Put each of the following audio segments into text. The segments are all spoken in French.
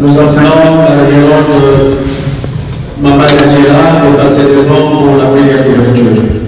Nous appelons la réunion de Maman Daniela de passer devant pour la prière d'ouverture.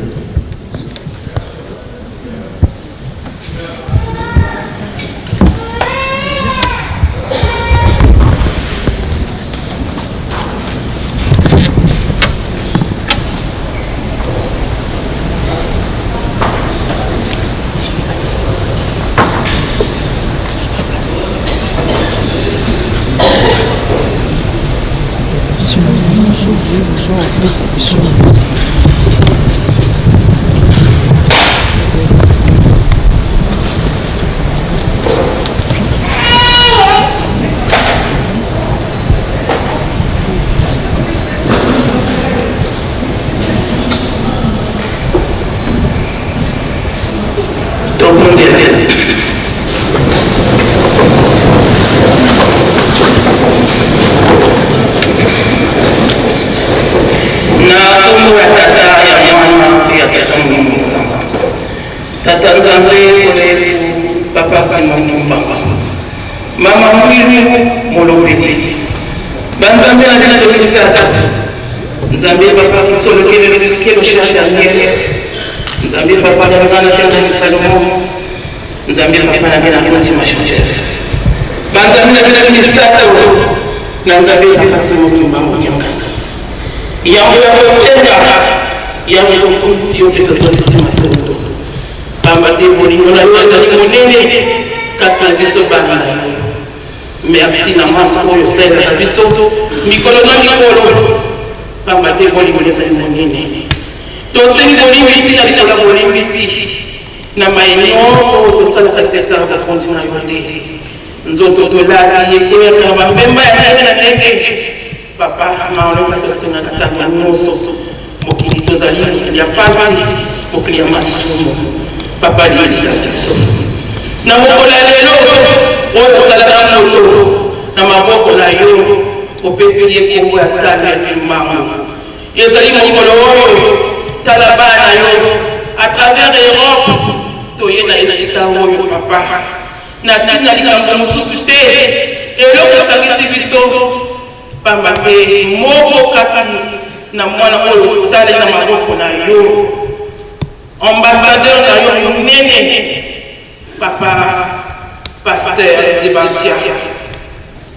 Merci na maso oyo sasa na biso mikolo na mikolo pambate boli boli sa mwingine to sengi boli biti na litala boli bisi na maeneo to sala sa sersa za kontina yote nzoto to lati yeke na bambemba ya na teke papa maolo ka to senga tanga noso mokili to zali ya pasi mokili ya masumo papa ni sa kiso na mokola lelo oyo salata moto na maboko na yo opesi yeko ya tala ya mama ezali mokolo oyo tala bana yo à travers l'Europe toye na ezalika oyo papa na tina likambo mosusu te eloko esangisi biso pamba te moko kaka na mwana oyo osali na maboko na yo ambassadeur na yo monene papa pasteur Dibantia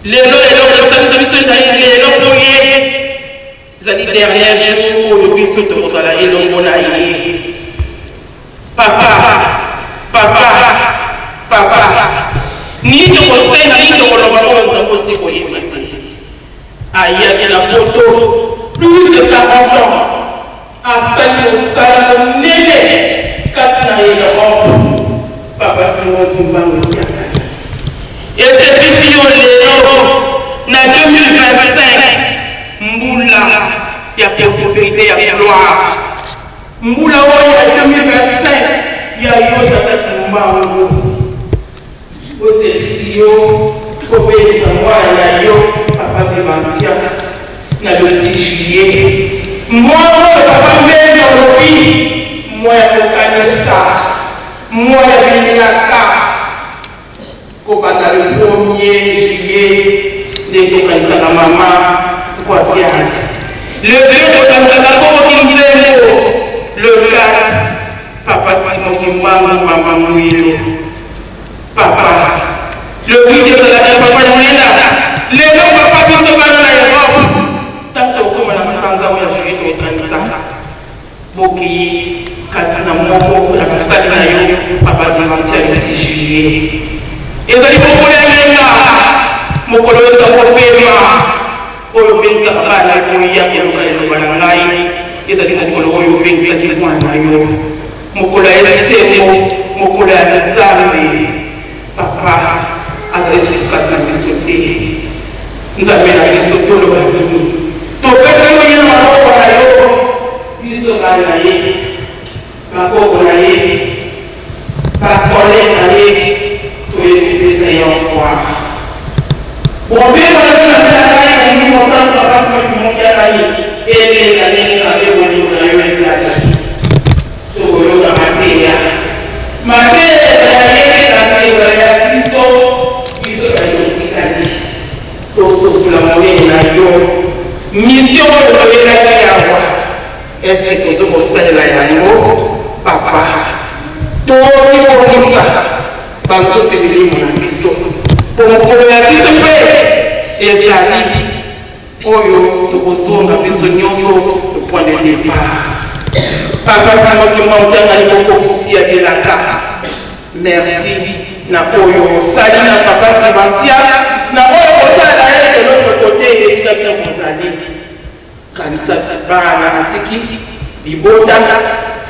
lelo esangisi biso ezali lelo boye ezali dernier jour oyo biso tokozala elongo na ye papa nini tokosenga nini tokoloba oyo nzambe osi koyeba te ayaki na poto plus de 40 ans asali mosala monene kasi na ye Europe papa simoki mbango yaka esepisi yo lelo na 2025 mbula ya prospérité ya gloire mbula oyo ya 2025 ya yo tata mbango osepisi yo kopelisa mwana yo papa Dibantia na le 6 juillet mwana papa mbeno lobi moya kokanisa moya benelaka kobanda le 1er juillet ndenge tokanisaka mama kwa kiasi le 2 tokanisaka koko kilingilelo le 4 papa Simon Kimbangu mama Mwilo ya koluka eloba na ngai ezali mokolo oyo obengisaki mwana yo mokolo ya esengo mokolo ya nzambe papa azali sukasi na biso te nzambe na biso toloba nini topesaki ye maboko na yo biso ngai na ye maboko na ye bakole na ye toyebisa ye encore bobeba na ngai na mimi mosantu bakasi makimokia na ye eleka ndenge kabe bolingo na yo ezali tokoyoka mateya yayekela ya biso bayotikali tososula monene na yo misio oyo toyelaki yawa eske tozo kosalela yango papa tokibongisa banzote milimo na biso po mokolo ya biso mpe ezali oyo tokozonga biso nyonso le point de départ papa simokima otangani kokokisi ya belaka merci na oyo osali na papa Clémentia na oyo kosala ye de l'autre côté esika bino kozali kanisa bana atiki libota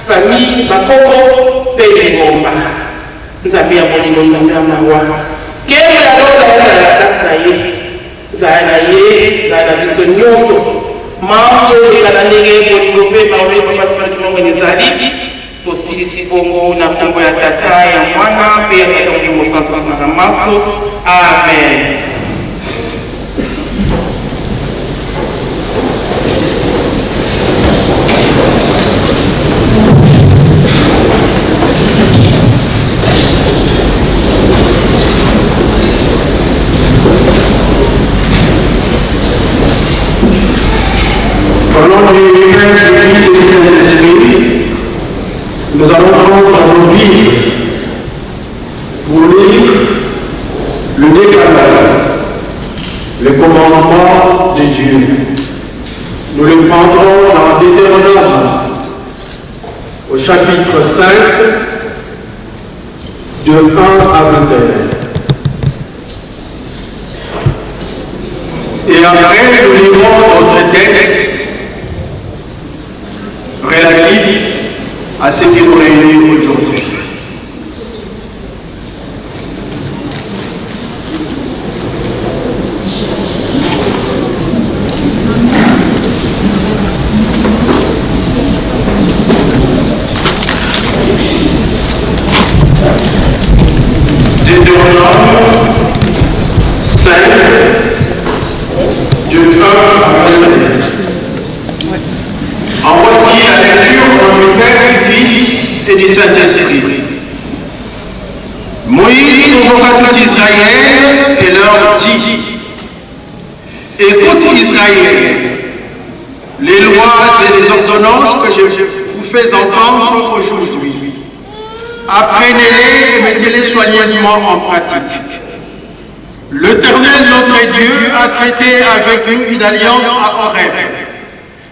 famille bakoko mpe lingomba nzambe ya bolingo nzambe ya mawa kende alonga ezala na kati na ye zala na ye zala na biso nyonso manso eka na ndenge bolingo mpe mawe papa simokima ezali tosilisi bongo na nkombo ya tata ya mwana mpe ya Molimo Mosantu na maso amen. Au nom du Père, du Fils et du Saint-Esprit, nous allons prendre notre Bible pour lire le décalogue, le commandement de Dieu. Nous le prendrons dans Deutéronome, au chapitre 5, de 1 à 21. Et après, nous lirons notre texte relatif à ce qui nous réunit aujourd'hui. Deutéronome 5, de 1 à 21. En voici la lecture du Père, du Fils et du Saint-Esprit. Moïse convoqua tout Israël et leur dit: écoute Israël, les lois et les ordonnances que je vous fais entendre aujourd'hui. Apprenez-les et mettez-les soigneusement en pratique. L'Éternel notre Dieu a traité avec nous une alliance à Horeb.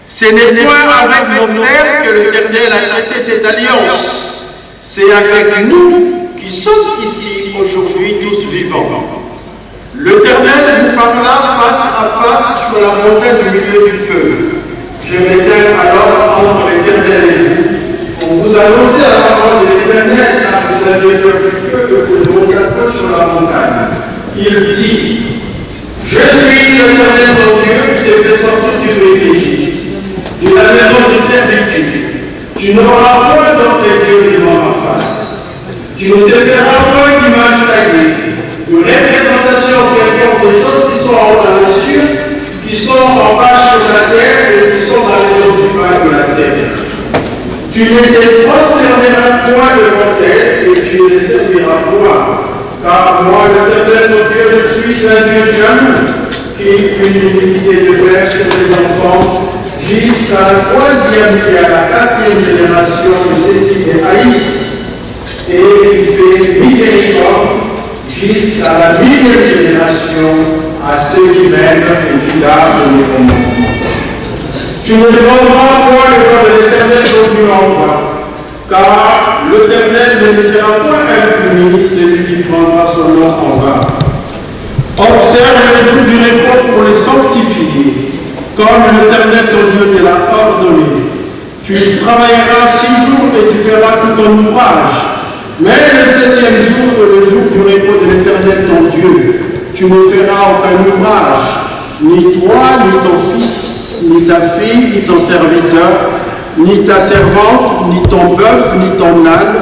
Ce n'est point avec nos pères que l'Éternel a traité ses alliances. C'est avec nous qui sommes ici aujourd'hui tous vivants. L'Éternel nous parla face à face sur la montagne du milieu du feu. Je m'étais alors entre l'Éternel et vous pour vous annoncer la parole de l'Éternel car vous avez peur du feu que vous montiez sur la montagne. Il dit: je suis l'Éternel mon Dieu qui te fait sortir du Égypte, de la maison de servitude. Tu n'auras point dans tes yeux devant ma face. Tu ne te feras point d'image taillée, de représentation quelconque des choses qui sont en haut dans les cieux, qui sont en bas sur la terre et qui sont dans les eaux du bas de la terre. Tu ne te prosterneras point devant elles et tu ne les serviras point. Car moi, l'Éternel, mon Dieu, je suis un Dieu jaloux, qui une iniquité de père sur les enfants, jusqu'à la 3e et à la 4e génération de ceux qui les haïssent, et qui fait miséricorde jusqu'à la 1000e génération à ceux qui m'aiment et qui gardent mes commandements. Tu ne demanderas point le nom de l'Éternel dont tu envoies, car l'Éternel ne laissera point impuni celui qui prendra son nom en vain. Observe les jours du repos pour les sanctifier. comme l'Éternel ton Dieu te l'a ordonné. Tu travailleras 6 jours et tu feras tout ton ouvrage. Mais le 7e jour est le jour du repos de l'Éternel ton Dieu. Tu ne feras aucun ouvrage, ni toi, ni ton fils, ni ta fille, ni ton serviteur, ni ta servante, ni ton bœuf, ni ton âne,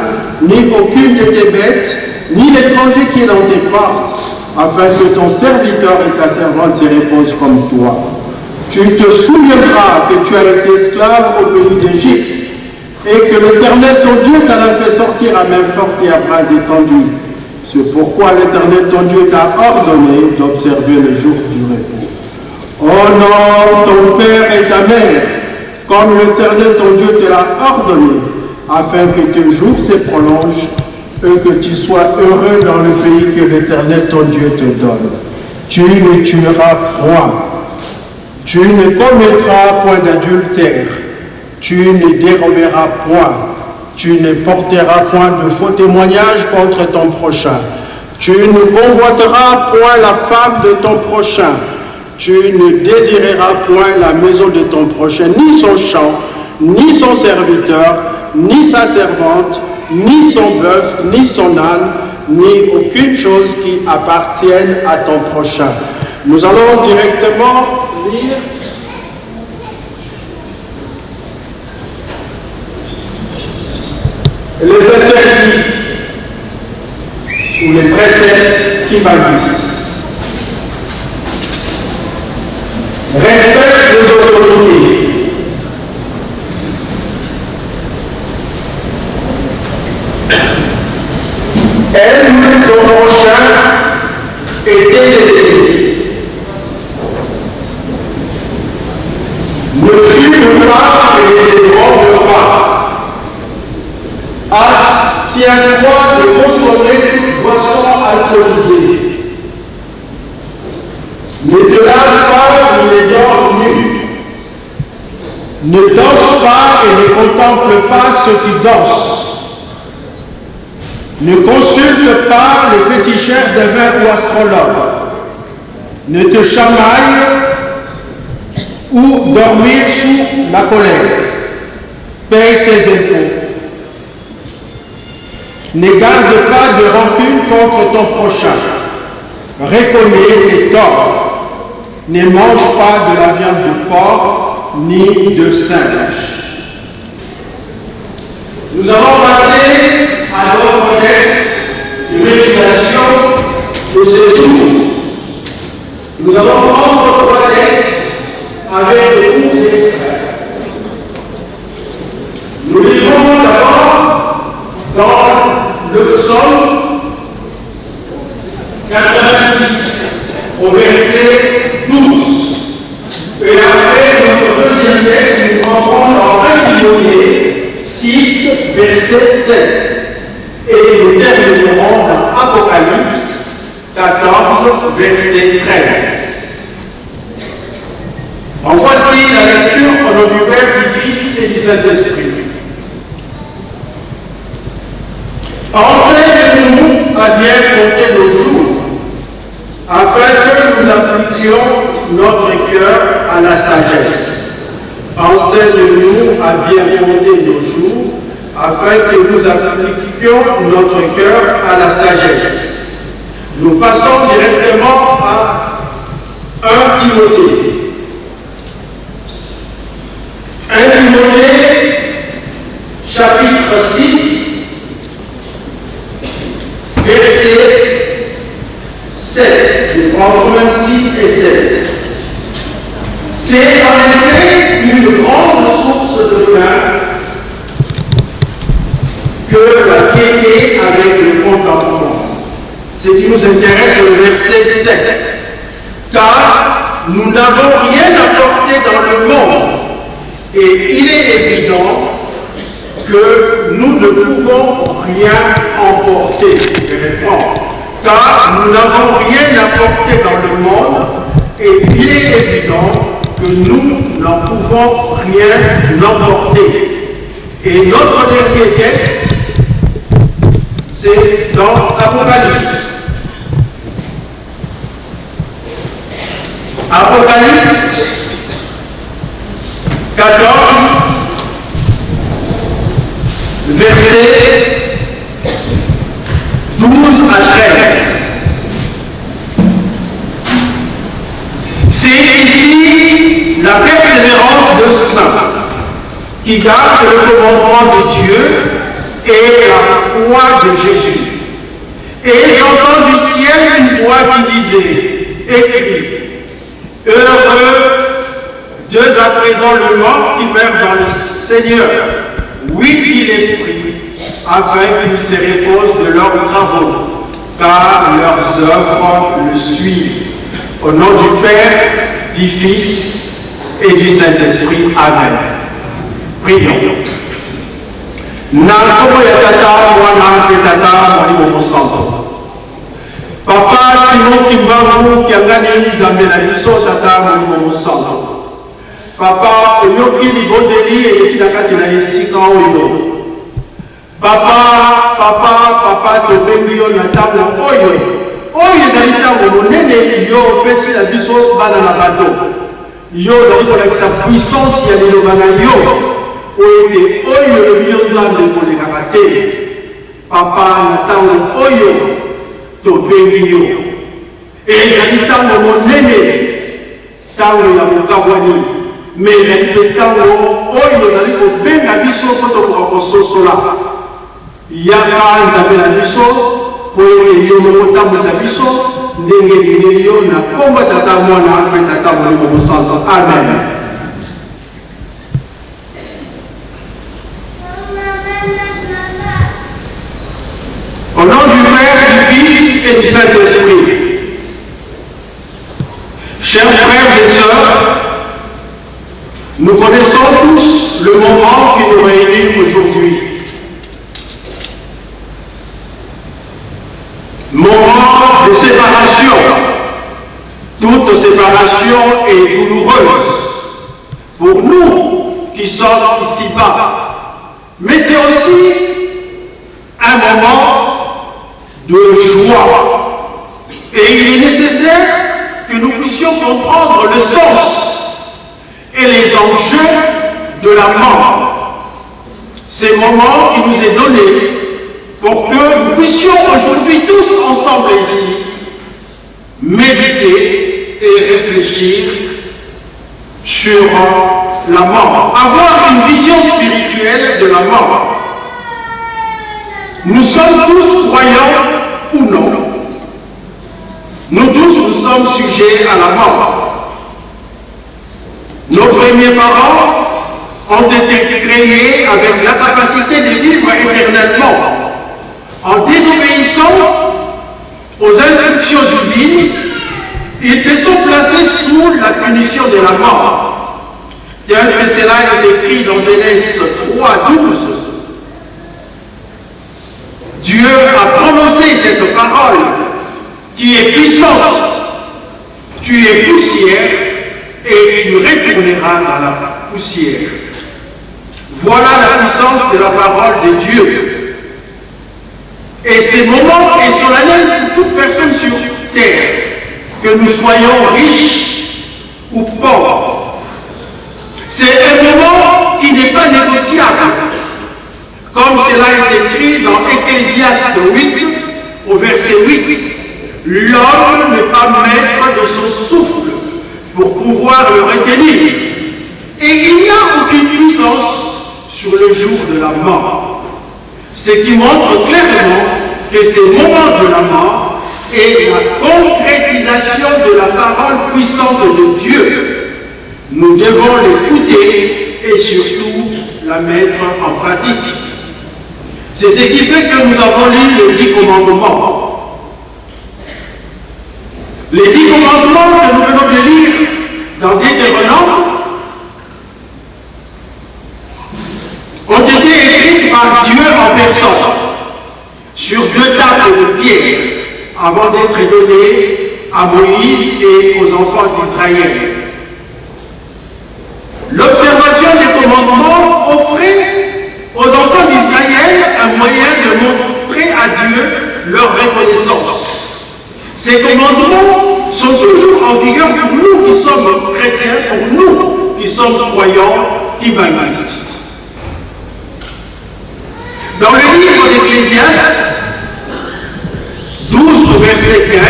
ni aucune de tes bêtes, ni l'étranger qui est dans tes portes, afin que ton serviteur et ta servante se reposent comme toi. Tu te souviendras que tu as été esclave au pays d'Égypte, et que l'Éternel ton Dieu t'en a fait sortir à main forte et à bras étendus. C'est pourquoi l'Éternel ton Dieu t'a ordonné d'observer le jour du repos. Honore ton père et ta mère, comme l'Éternel ton Dieu te l'a ordonné, afin que tes jours se prolongent et que tu sois heureux dans le pays que l'Éternel ton Dieu te donne. Tu ne tueras point. Tu ne commettras point d'adultère. Tu ne déroberas point. Tu ne porteras point de faux témoignages contre ton prochain. Tu ne convoiteras point la femme de ton prochain. Tu ne désireras point la maison de ton prochain, ni son champ, ni son serviteur, ni sa servante, ni son bœuf, ni son âne, ni aucune chose qui appartienne à ton prochain. Nous allons directement lire les interdits ou les préceptes qui m'agissent. Respecte les autorités. Aime ton prochain et tes ennemis. Ne fume pas et ne dérobe pas. Abstiens-toi de consommer toute boisson alcoolisée. Ne te lave pas ni ne dors nu. Ne danse pas et ne contemple pas ceux qui dansent. Ne consulte pas les féticheurs des vins ou astrologues. Ne te chamaille ou dormir sous la colère. Paye tes impôts. Ne garde pas de rancune contre ton prochain. Reconnais tes torts. Ne mange pas de la viande de porc ni de singe. Nous allons passer à notre texte de méditation de ce jour. Nous allons prendre 3 textes avec de courts extraits. Nous lirons d'abord dans le psaume 90 au verset 12. Et après notre deuxième texte, nous prendrons dans 1 Timothée 6, verset 7. Et nous terminerons dans Apocalypse 14, verset 13. En voici la lecture au nom du Père, du Fils et du Saint-Esprit. Enseigne-nous à bien compter nos jours, afin que nous appliquions notre cœur à la sagesse. Enseigne-nous à bien compter nos jours, afin que nous appliquions notre cœur à la sagesse. Nous passons directement à 1 Timothée. 1 Timothée, chapitre 6, verset 7. Nous prendrons même 6 et 7. C'est en effet une grande source de gain que la piété avec le contentement. Ce qui nous intéresse, c'est le verset 7. Car nous n'avons rien apporté dans le monde, et il est évident que nous ne pouvons rien emporter. Je réponds. Car nous n'avons rien apporté dans le monde, et il est évident que nous n'en pouvons rien emporter. Et notre dernier texte, c'est dans Apocalypse. Apocalypse, 12 à 13. C'est ici la persévérance de saints qui garde le commandement de Dieu et la foi de Jésus. Et j'entends du ciel une voix qui disait, écrit, heureux deux à présent le mort qui meurt dans le Seigneur, oui, dit l'Esprit, afin qu'ils se reposent de leurs travaux, car leurs œuvres le suivent. Au nom du Père, du Fils et du Saint-Esprit. Amen. Prions. Nakomo ya tata mwana ke tata mwalimu mosanto. Papa Simon Kimbangu kiangani nzambe na biso tata mwalimu mosanto. Papa oyoki libondeli eleki na kati na esika oyo. Papa tobengi yo na ntango oyo ezali ntango monene yo opesi na biso bana na bato. Yo ozali kolakisa puissance ya liloba na yo oyo elobi yo nzambe kolekaka te. Papa na ntango oyo tobengi yo ezali ntango monene, ntango ya mokabwani, me ezali mpe ntango oyo ozali kobenga biso mpo tokoka kososola yaka nzambe na biso po ete yo moko tambusa biso ndenge elingeli yo na kombo tata mwana mpe tata molimo mosanso. Amen. Au nom du Père, du Fils et du Saint-Esprit. Chers frères et sœurs, nous connaissons tous le moment qui nous réunit aujourd'hui. Moment de séparation. Toute séparation est douloureuse pour nous qui sommes ici-bas. Mais c'est aussi un moment de joie. Et il est nécessaire que nous puissions comprendre le sens et les enjeux de la mort. Ces moments qui nous est donné pour que nous puissions aujourd'hui tous ensemble ici méditer et réfléchir sur la mort, avoir une vision spirituelle de la mort. Nous sommes tous croyants ou non. Nous tous nous sommes sujets à la mort. Nos premiers parents ont été créés avec la capacité de vivre éternellement. En désobéissant aux instructions divines, ils se sont placés sous la punition de la mort. Tel que cela est écrit dans Genèse 3:12. Dieu a prononcé cette parole qui est puissante. Tu es poussière et tu retourneras dans la poussière. Voilà la puissance de la parole de Dieu. Et ces moments est solennel pour toute personne sur terre, que nous soyons riches ou pauvres. C'est un moment qui n'est pas négociable. Comme cela est écrit dans Ecclésiaste 8, au verset 8, l'homme n'est pas maître de son souffle pour pouvoir le retenir. Et il n'y a aucune puissance sur le jour de la mort. Ce qui montre clairement que ces moments de la mort est la concrétisation de la parole puissante de Dieu. Nous devons l'écouter et surtout la mettre en pratique. C'est ce qui fait que nous avons lu les 10 commandements. Les 10 commandements que nous venons de lire dans Deutéronome ont été écrits par Dieu en personne sur 2 tables de pierre avant d'être donnés à Moïse et aux enfants d'Israël. L'observation des commandements offrait aux enfants d'Israël un moyen de montrer à Dieu leur reconnaissance. Ces commandements sont toujours en vigueur pour nous qui sommes chrétiens, pour nous qui sommes croyants, kibangistes. Dans le livre d'Ecclésiaste, 12 au verset 15,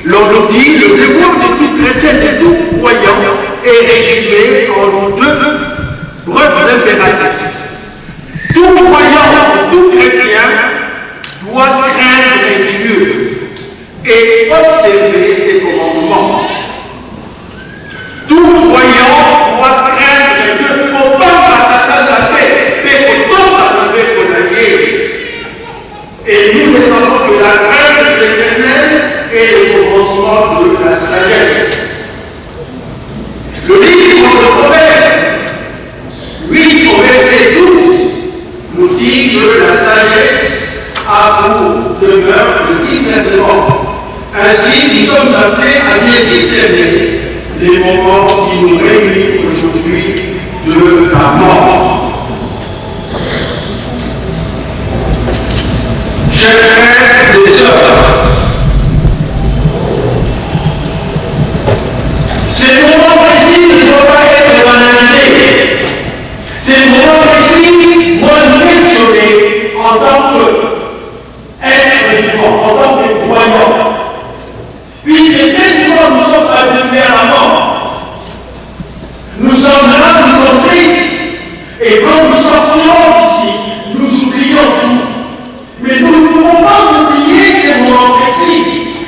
l'on nous dit: le devoir de tout chrétien et tout croyant est résumé en deux brefs impératifs. Tout croyant, tout chrétien doit craindre Dieu et observer ses commandements. Tout croyant doit craindre Dieu. Il ne faut pas partager la paix, mais il faut partager pour la guerre. Et nous savons que la crainte de l'Éternel est le commencement de la sagesse. Le livre de Proverbes, 8 au verset 12, nous dit que la sagesse a pour demeure le discernement. Ainsi, nous sommes appelés à bien discerner les moments qui nous réunissent aujourd'hui de la mort. Chers frères et sœurs, ces moments précis ne doivent pas être banalisés. Ces moments précis vont nous questionner en tant qu'être vivant, en tant que croyant. Puisque très souvent nous sommes habitués à la mort. Nous sommes là, nous sommes tristes. Et quand nous sortirons d'ici, nous oublions tout. Mais nous ne pouvons pas oublier ces moments précis.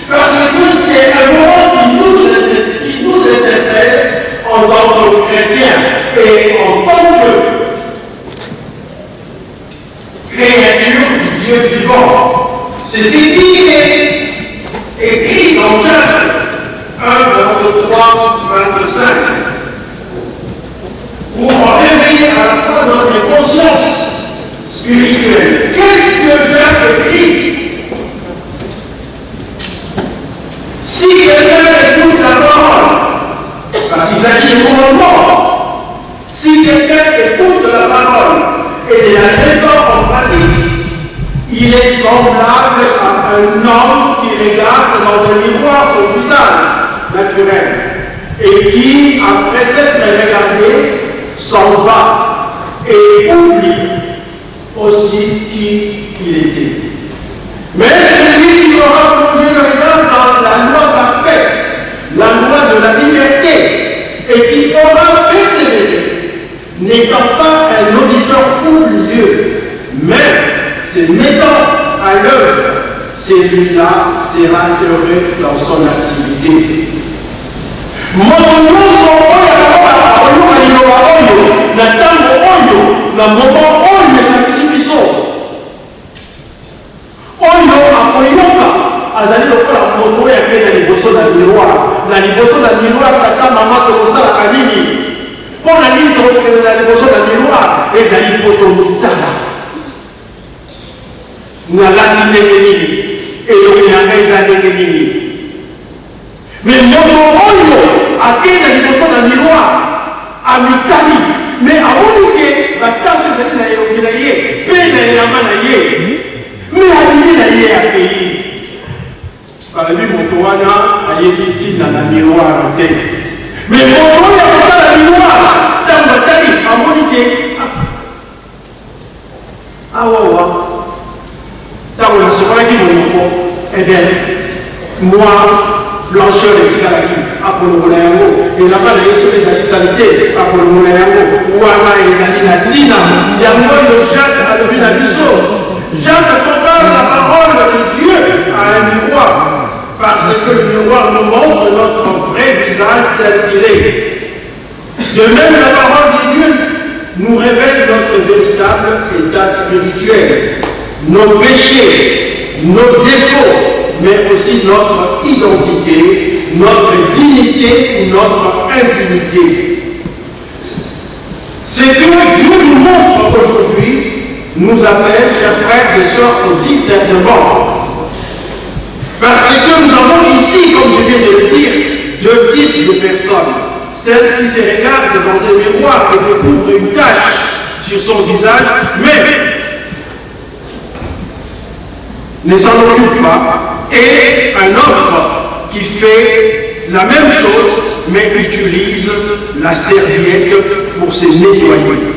Parce que c'est un moment qui nous interpelle en tant que chrétiens et en tant que créature du Dieu vivant. C'est ce qui est écrit dans Jean 1, 23, 25. Pour en réveiller à la fois notre conscience spirituelle. Qu'est-ce que Jean écrit? Si quelqu'un écoute la parole, parce qu'il s'agit de commandement, si quelqu'un écoute la parole et la met en pratique, il est semblable à un homme qui regarde dans un miroir son visage naturel et qui, après s'être regardé, s'en va et oublie aussi qui il était. Mais celui qui aura plongé le regard dans la loi parfaite, la loi de la liberté, et qui aura persévéré, n'étant pas un auditeur oublieux, mais se mettant à l'œuvre, celui-là sera heureux dans son activité. azali lokola moto ya kenda liboso na miroir tata mama tokosalaka nini mpo na nini tokokende na liboso na miroir ezali mpo tomitala nalati ndenge nini elongi na ngai eza ndenge nini me moto oyo akenda liboso na miroir amitali me amoni ke batase ezali na elongi na ye mpe na elamba na ye me alimi na ye akei balobi moto wana ayebi ntina na miroir te me moto oyo akotala miroir ntango atali amoni te awawa ntango nasokolaki monoko eben moi blancheur etikalaki akolongola yango elamba na ye soki ezali sali te akolongola yango wana ezali na ntina yango oyo Jacques alobi na biso Jacques compare la parole de Dieu à un miroir parce que le miroir nous montre notre vrai visage tel qu'il est. De même, la parole de Dieu nous révèle notre véritable état spirituel, nos péchés, nos défauts, mais aussi notre identité, notre dignité ou notre intimité. Ce que Dieu nous montre aujourd'hui nous appelle, chers frères et sœurs, au discernement. Parce que nous avons ici, comme je viens de le dire, deux types de personnes. Celle qui se regarde dans un miroir et découvre une tache sur son visage, mais ne s'en occupe pas. Et un autre qui fait la même chose, mais utilise la serviette pour se nettoyer.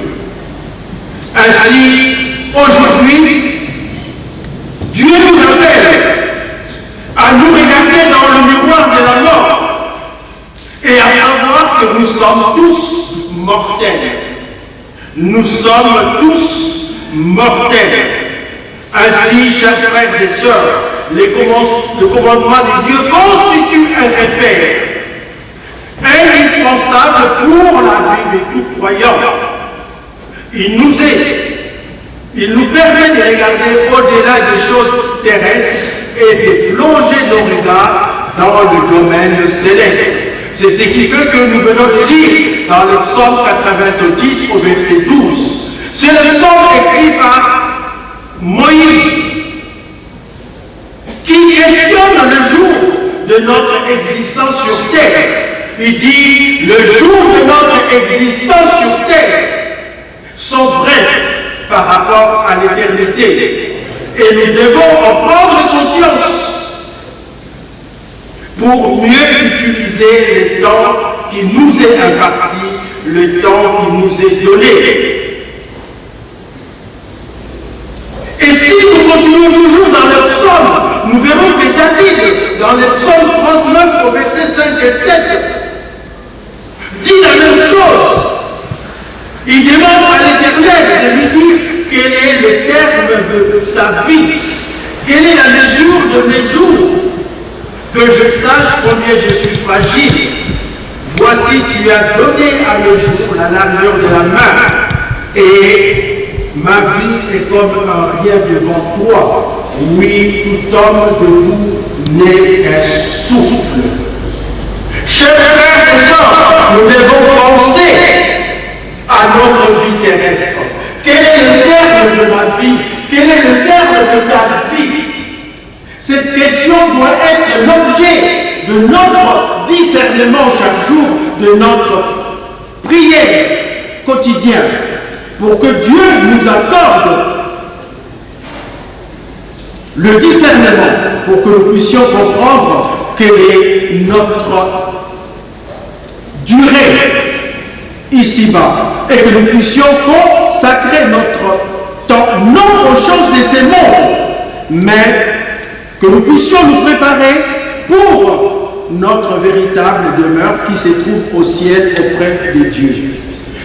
Ainsi, aujourd'hui, Dieu nous appelle sommes tous mortels. Nous sommes tous mortels. Ainsi, chers frères et sœurs, le commandement de Dieu constitue un repère indispensable pour la vie de tout croyant. Il nous permet de regarder au-delà des choses terrestres et de plonger nos regards dans le domaine céleste. C'est ce qui fait que nous venons de lire dans le psaume 90 au verset 12. C'est le psaume écrit par Moïse qui questionne le jour de notre existence sur terre. Il dit, le jour de notre existence sur terre sont brefs par rapport à l'éternité. Et nous devons en prendre conscience pour mieux utiliser le temps qui nous est imparti, le temps qui nous est donné. Et si nous continuons toujours dans le psaume, nous verrons que David, dans le psaume 39 au verset 5 et 7, dit la même chose. Il demande à l'Éternel de lui dire quel est le terme de sa vie, quelle est la mesure de mes jours, que je sache combien je suis fragile. Voici, tu as donné à mes jours la largeur de la main, et ma vie est comme un rien devant toi. Oui, tout homme debout n'est qu'un souffle. Chers frères et sœurs, nous devons penser à notre vie terrestre. Quel est le terme de ma vie? Quel est le terme de ta vie? Cette question doit être l'objet de notre discernement chaque jour, de notre prière quotidienne, pour que Dieu nous accorde le discernement, pour que nous puissions comprendre quelle est notre durée ici-bas, et que nous puissions consacrer notre temps non aux choses de ces mondes, mais que nous puissions nous préparer pour notre véritable demeure qui se trouve au ciel auprès de Dieu.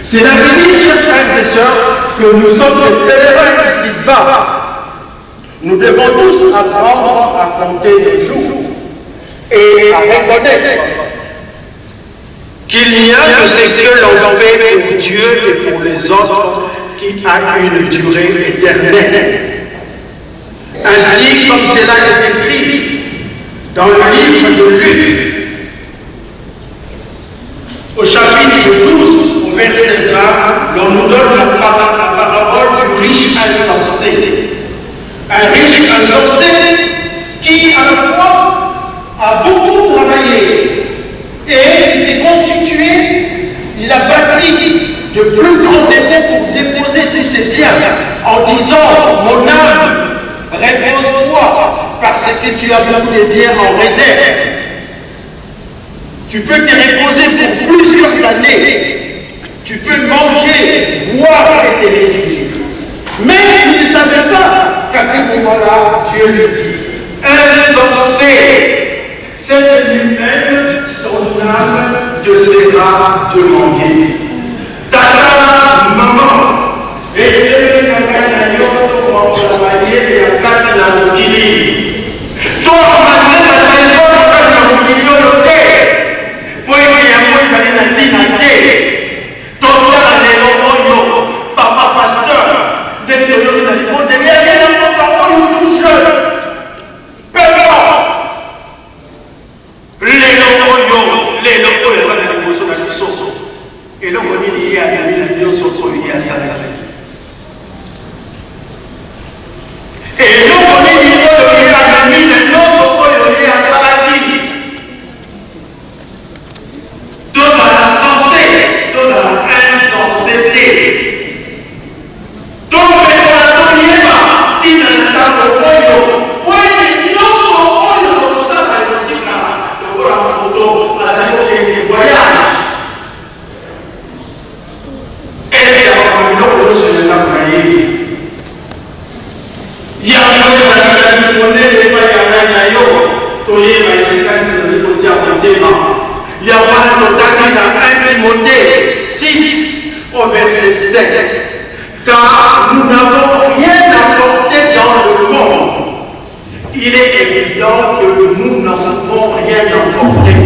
C'est l'avenir, chers frères et sœurs, que nous sommes des pèlerins ici-bas. Nous devons tous apprendre à compter les jours et à reconnaître qu'il y a de ce que l'on fait pour Dieu et pour les autres qui a une durée éternelle. Ainsi, comme cela est écrit dans le livre de Luc, au chapitre 12, au verset 20, l'on nous donne la parole du riche insensé. Un riche insensé qui, à la fois, a beaucoup travaillé et qui s'est constitué, il a bâti de plus grands dépôts pour déposer tous ses biens en disant, mon âme, repose-toi parce que tu as beaucoup de biens en réserve. Tu peux te reposer pour plusieurs années. Tu peux manger, boire et te réjouir. Mais il ne savait pas qu'à ce moment-là, Dieu lui dit, insensé, c'est lui-même ton âme te sera demandée. Ta maman, et c'est le campagne pour travailler et à place de la mobilité. Toi, maintenant, la téléphone, la mobilité, moi, il y a moi, il y a une dignité. Ton père, il est papa pasteur. Les théologies dans le monde, il y a un enfant tout jeune. Personne. Les locaux, les locaux, dans la source. Et là, on est lié à la vie, sont liés à ça. Et là, on est lié à la vie, les gens sont liés à ça. Dans la sensée, dans la insensité. Voyage. Et wana totali na 1 Timothée 6 au verset 7. Car nous n'avons rien apporté dans le monde. Il est évident que nous n'en pouvons rien apporter.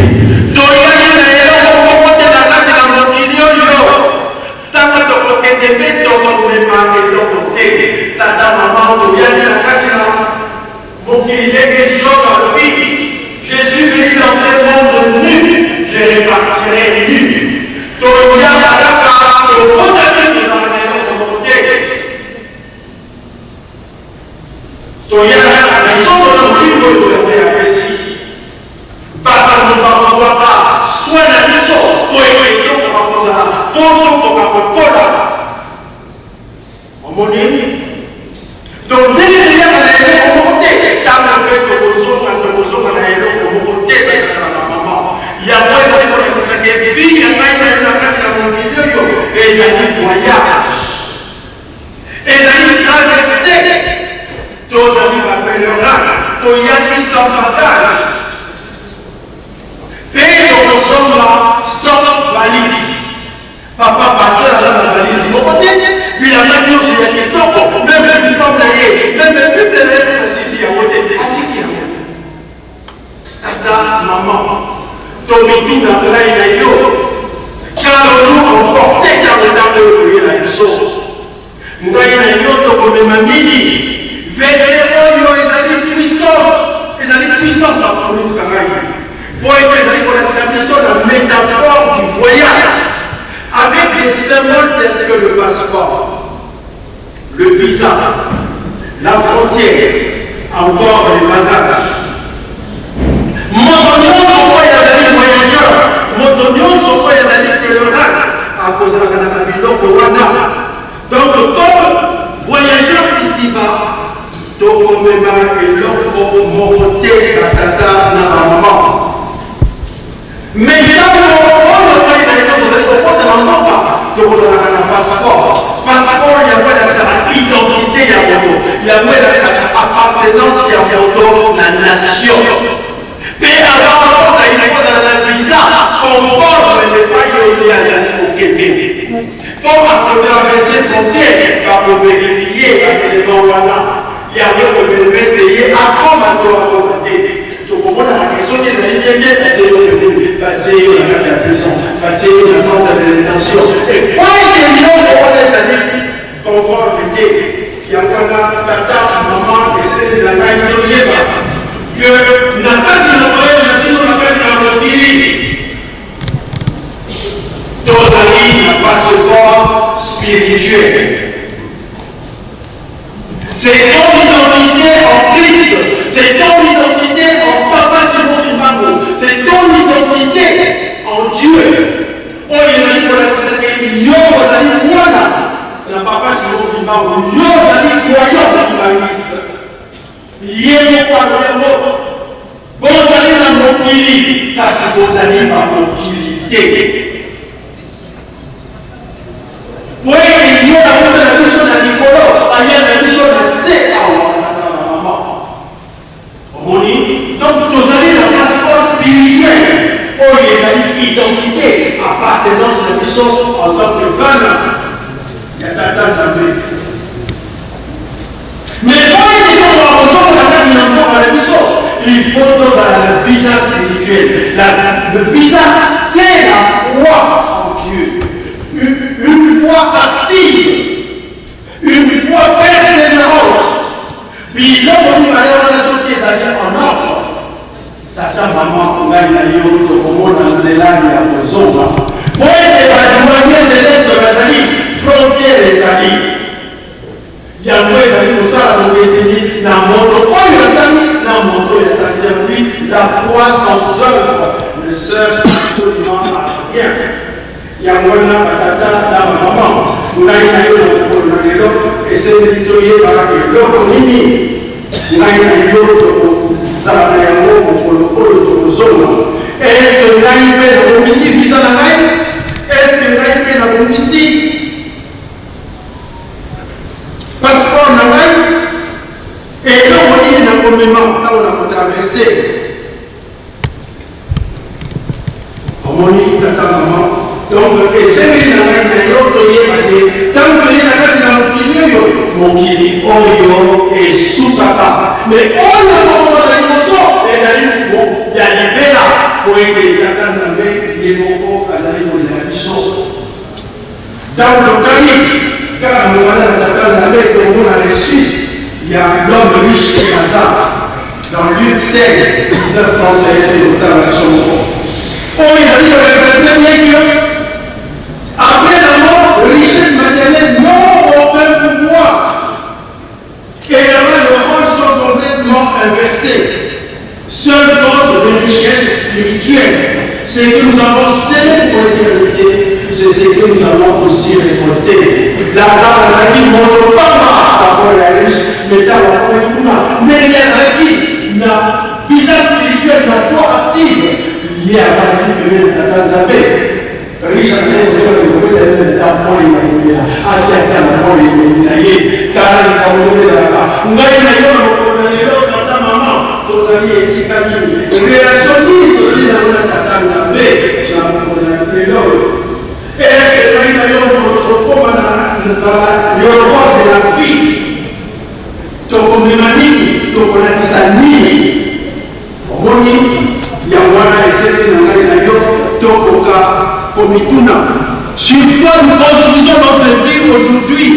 Jésus venu dans ce monde nu, je répartirai nu. Papa passait à la valise, puis la main de Dieu, il y a des temps, même du peuple, même le peuple, il y a des tata, maman, Tomitou, dans la car nous emporté dans le temps de la chose. Nous avons comme mamie, vénération, ils allaient puissants dans le Sahara. Pour être la métaphore du voyage, avec des symboles tels que le passeport, le visa, la frontière, encore les bagages. Donc, comme voyageur ici-bas, donc on me va que l'homme monter à tata dans la maman. Mais là, un passeport. Passeport, il y a quoi la identité, il y a quoi la appartenance à la nation. Mais avant, il y a un visa conforme les pays au Québec. Il faut traverser les frontières pour vérifier les éléments voilà. Il y a rien que de payer à comme à côté. Donc, on a la question qui est bien, c'est la prison, la centre de détention. Et quoi est-ce que conformité? Il y a quoi là, tata, maman, et c'est la taille de l'Yéba. Que n'a pas dit la maison n'a pas dit la famille. Totali n'a pas ce corps spirituel. C'est ton identité en Christ. C'est ton identité en Papa Simon Kimbango. C'est ton identité en Dieu. Oh, il y a pour la question, yo, vous quoi là? C'est Papa Simon Kimbango. Yo, vous allez croyant dans Christ. Yé, pas le mot. Bon, vous allez dans mon kili. Parce que vous allez dans mon kilité. Oui, il y a la mission de Nicolas. Il y a la mission de C. Donc, vous avez le passeport spirituel. Oh, il y a l'identité, appartenance à la mission en tant que banne. Il y a ta mais quand il est dans la mission, il faut la visa spirituelle. Le visa, c'est la foi en Dieu. Une foi active, une foi persévérante. Puis là, on va aller dans la société en ordre. Tata, maman, on va aller dans Zélande et à Zomba. Moi, je vais aller céleste de Mazali, frontière des amis. Il y a moi, les amis, pour ça, on va essayer dans mon dos. Oh, il y a ça, dans mon dos, il y a ça. La foi sans œuvre ne sert absolument à rien. Il y a moi là, patata, là, maman. Nous avons eu l'autre, et c'est l'éditorial par l'autre, nini. Nous avons eu l'autre, ça va être un mot pour le zone. Est-ce que nous avons eu la commission visa la main? Est-ce que nous avons eu la commission? Passeport la main? Et là, on est dans le moment, là, on a traversé. Omoni, tata, maman. Donc, et c'est lui qui a dit, tant que il a dit, Mokili, Oyo, et sous-tata. Mais Oyo, les amis, il y a des belles pour aider tata, les moko, Azali, les amis. Dans le Kani, car nous avons tata, on a reçu, il y a l'homme riche et Hazard. Dans Luc 16, 19, 31, dans la chanson. Oh, il a dit, après la mort, richesse matérielle n'ont aucun pouvoir. Et là-bas, les rôles sont complètement inversés. Seul ordre de richesse spirituelle, c'est que nous avons célébré pour l'éternité, c'est ce que nous avons aussi récolté. Lazare a dit, mon papa, d'abord la riche, mais d'abord, mais il a dit, la visage spirituel, la foi active, liée à la vie de Tanzabé. Riche à la c'est le c'est un point il a un point il a car il a voulu là on a eu tata maman aux amis ici Camille relation libre de la tata Nzambé la monnaie et est-ce que il a eu notre comme dans le roi de la vie donc mani donc on a dit ça ni omoni ya wana eseli na ngai na yo tokoka sur quoi nous construisons notre vie aujourd'hui?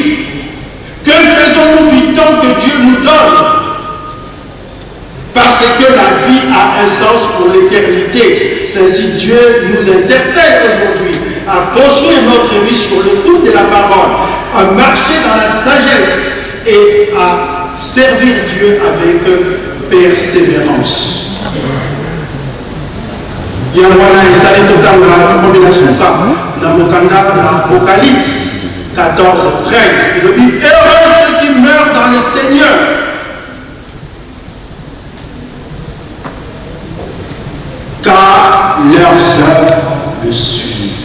Que faisons-nous du temps que Dieu nous donne? Parce que la vie a un sens pour l'éternité. C'est ainsi Dieu nous interpelle aujourd'hui à construire notre vie sur le coup de la parole, à marcher dans la sagesse et à servir Dieu avec persévérance. Il y a un combination dans l'Apocalypse 14, 13. Il dit heureux ceux qui meurent dans le Seigneur. Car leurs œuvres le suivent.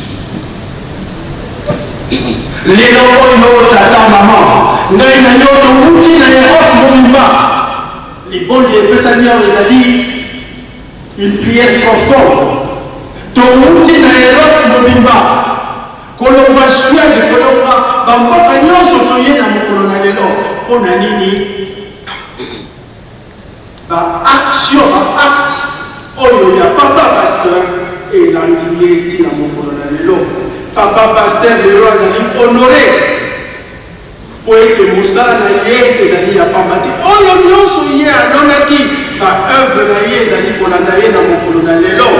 Les locaux, tata, maman, les bons dieux, les alliés, une prière profonde. Touti na Europe mobimba. Kolomba Suède, kolomba bamboka nyonso toye na mokolo na lelo. Pona nini? Ba action, ba acte. Oyo ya papa pasteur et l'anguiller ti na mokolo na lelo. Papa pasteur de roi azali honoré. Po ete mosala na ye ezali ya pamba te. Oyo nyonso ye alonaki ba œuvre na ye ezali kolanda ye na mokolo na lelo.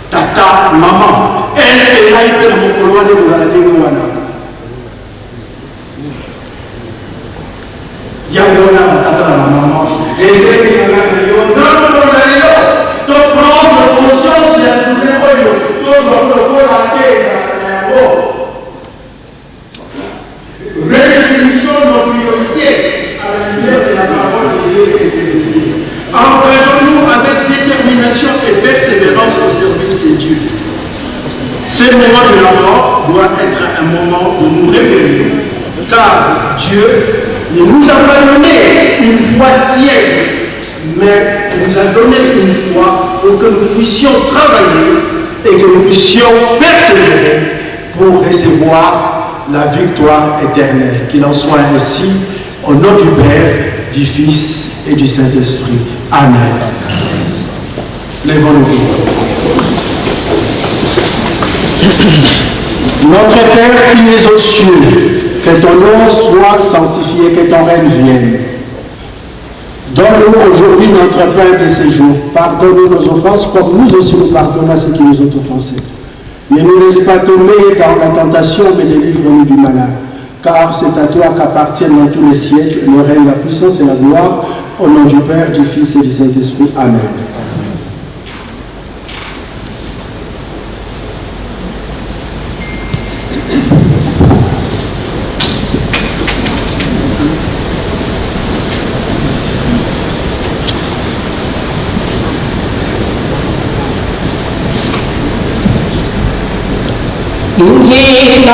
Tata, maman, est-ce que là il peut me couronner pour la dégoûter? Yangona, tata, maman, est-ce que non, ton prendre conscience de la journée, ton prendre la tête, réfléchissons nos priorités à la lumière de la parole de Dieu. Engageons-nous avec détermination et persévérance au service de Dieu. Ce moment de la mort doit être un moment où nous réveillons, car Dieu ne nous a pas donné une foi tiède, mais nous a donné une foi pour que nous puissions travailler et que nous puissions persévérer pour recevoir la victoire éternelle. Qu'il en soit ainsi, au nom du Père, du Fils et du Saint-Esprit. Amen. Lèvons-nous. Notre Père qui es aux cieux, que ton nom soit sanctifié, que ton règne vienne. Donne-nous aujourd'hui notre pain de ce jour. Pardonne-nous nos offenses comme nous aussi nous pardonnons à ceux qui nous ont offensés. Ne nous laisse pas tomber dans la tentation, mais délivre-nous du malin. Car c'est à toi qu'appartiennent dans tous les siècles le règne, la puissance et la gloire, au nom du Père, du Fils et du Saint-Esprit. Amen. Injila,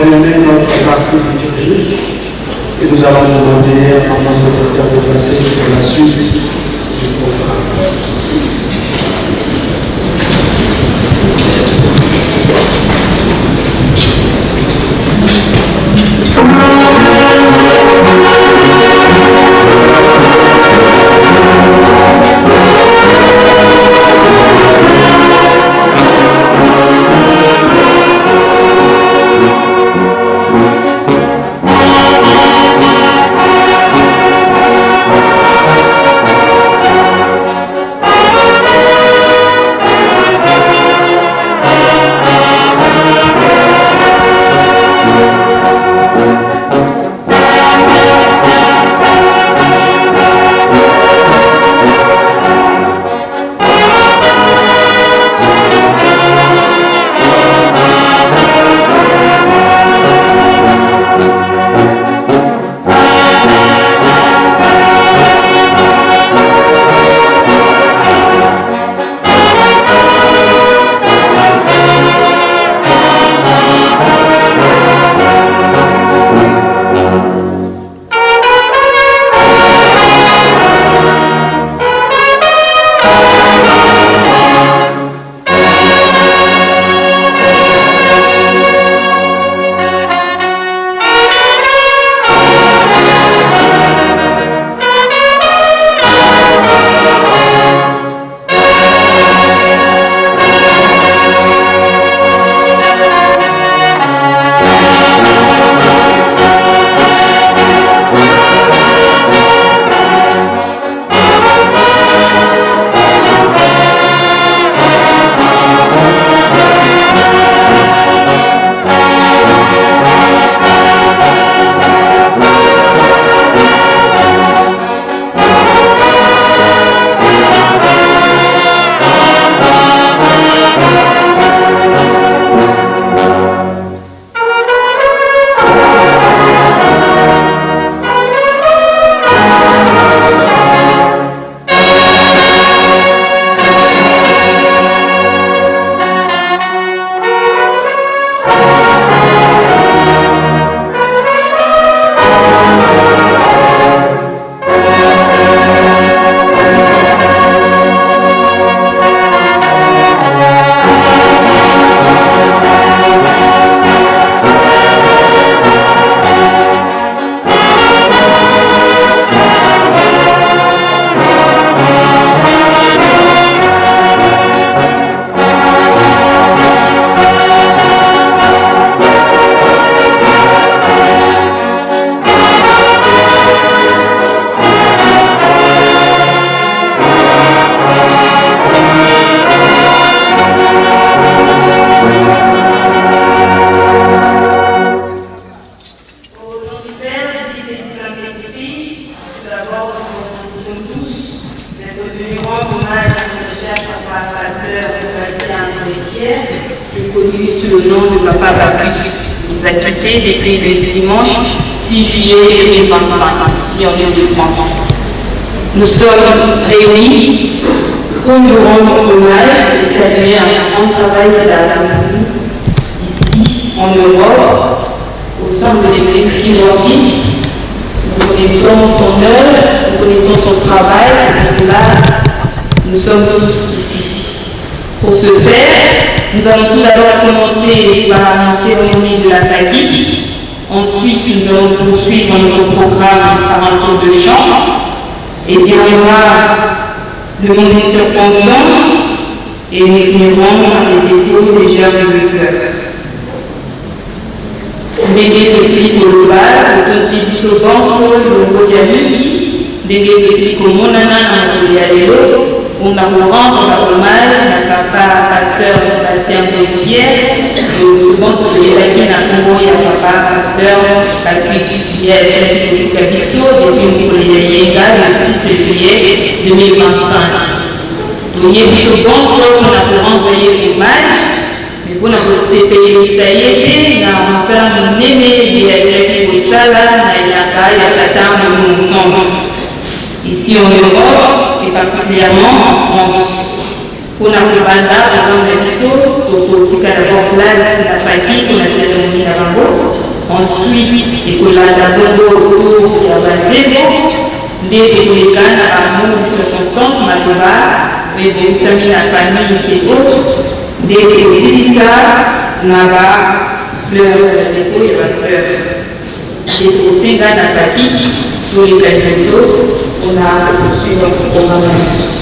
terminer notre partie liturgique et nous allons demander à notre secrétaire de passer pour la suite du programme. Depuis le dimanche 6 juillet 2025, ici en Ile-de-France. Nous sommes réunis pour nous rendre hommage et saluer un grand travail de la famille ici en Europe, au sein de l'Église Kinroki. Nous connaissons son œuvre, nous connaissons son travail, c'est pour cela nous sommes tous ici. Pour ce faire, nous allons tout d'abord commencer par une cérémonie de la Pâquille. Ensuite, nous allons poursuivre notre programme par un tour de chant. Et viendra le moment des circonstances et nous finirons par les dépôts des germes de fleurs. Dédé de Silico Global, le Toti Bissobanso, le Kodianuki, Dédé de Silico Monana, le Kodialelo. On a rendre hommage à papa pasteur Bastien Pierre, le second secrétaire à Congo et à papa pasteur Bacchus Pierre Kabisso, depuis Moukolia le 6 juillet 2025. Donc, il y a un second on a renvoyé hommage, mais pour notre CPI, ça y est, il y a un certain némé, il y a un sala, il y a un tata, ici en Europe, et particulièrement en France. Pour la Rwanda, dans la Bisso, tokotika d'abord place na faki pour la cérémonie na bango. Ensuite, ekolanda bongo autour ya banzembo nde ekolikana amour de circonstance maloba ebongisami na famille et autres nde esilisa na bafleur deko ya bafleur ekosenga na faki toleka liboso mpona kosuiva programme.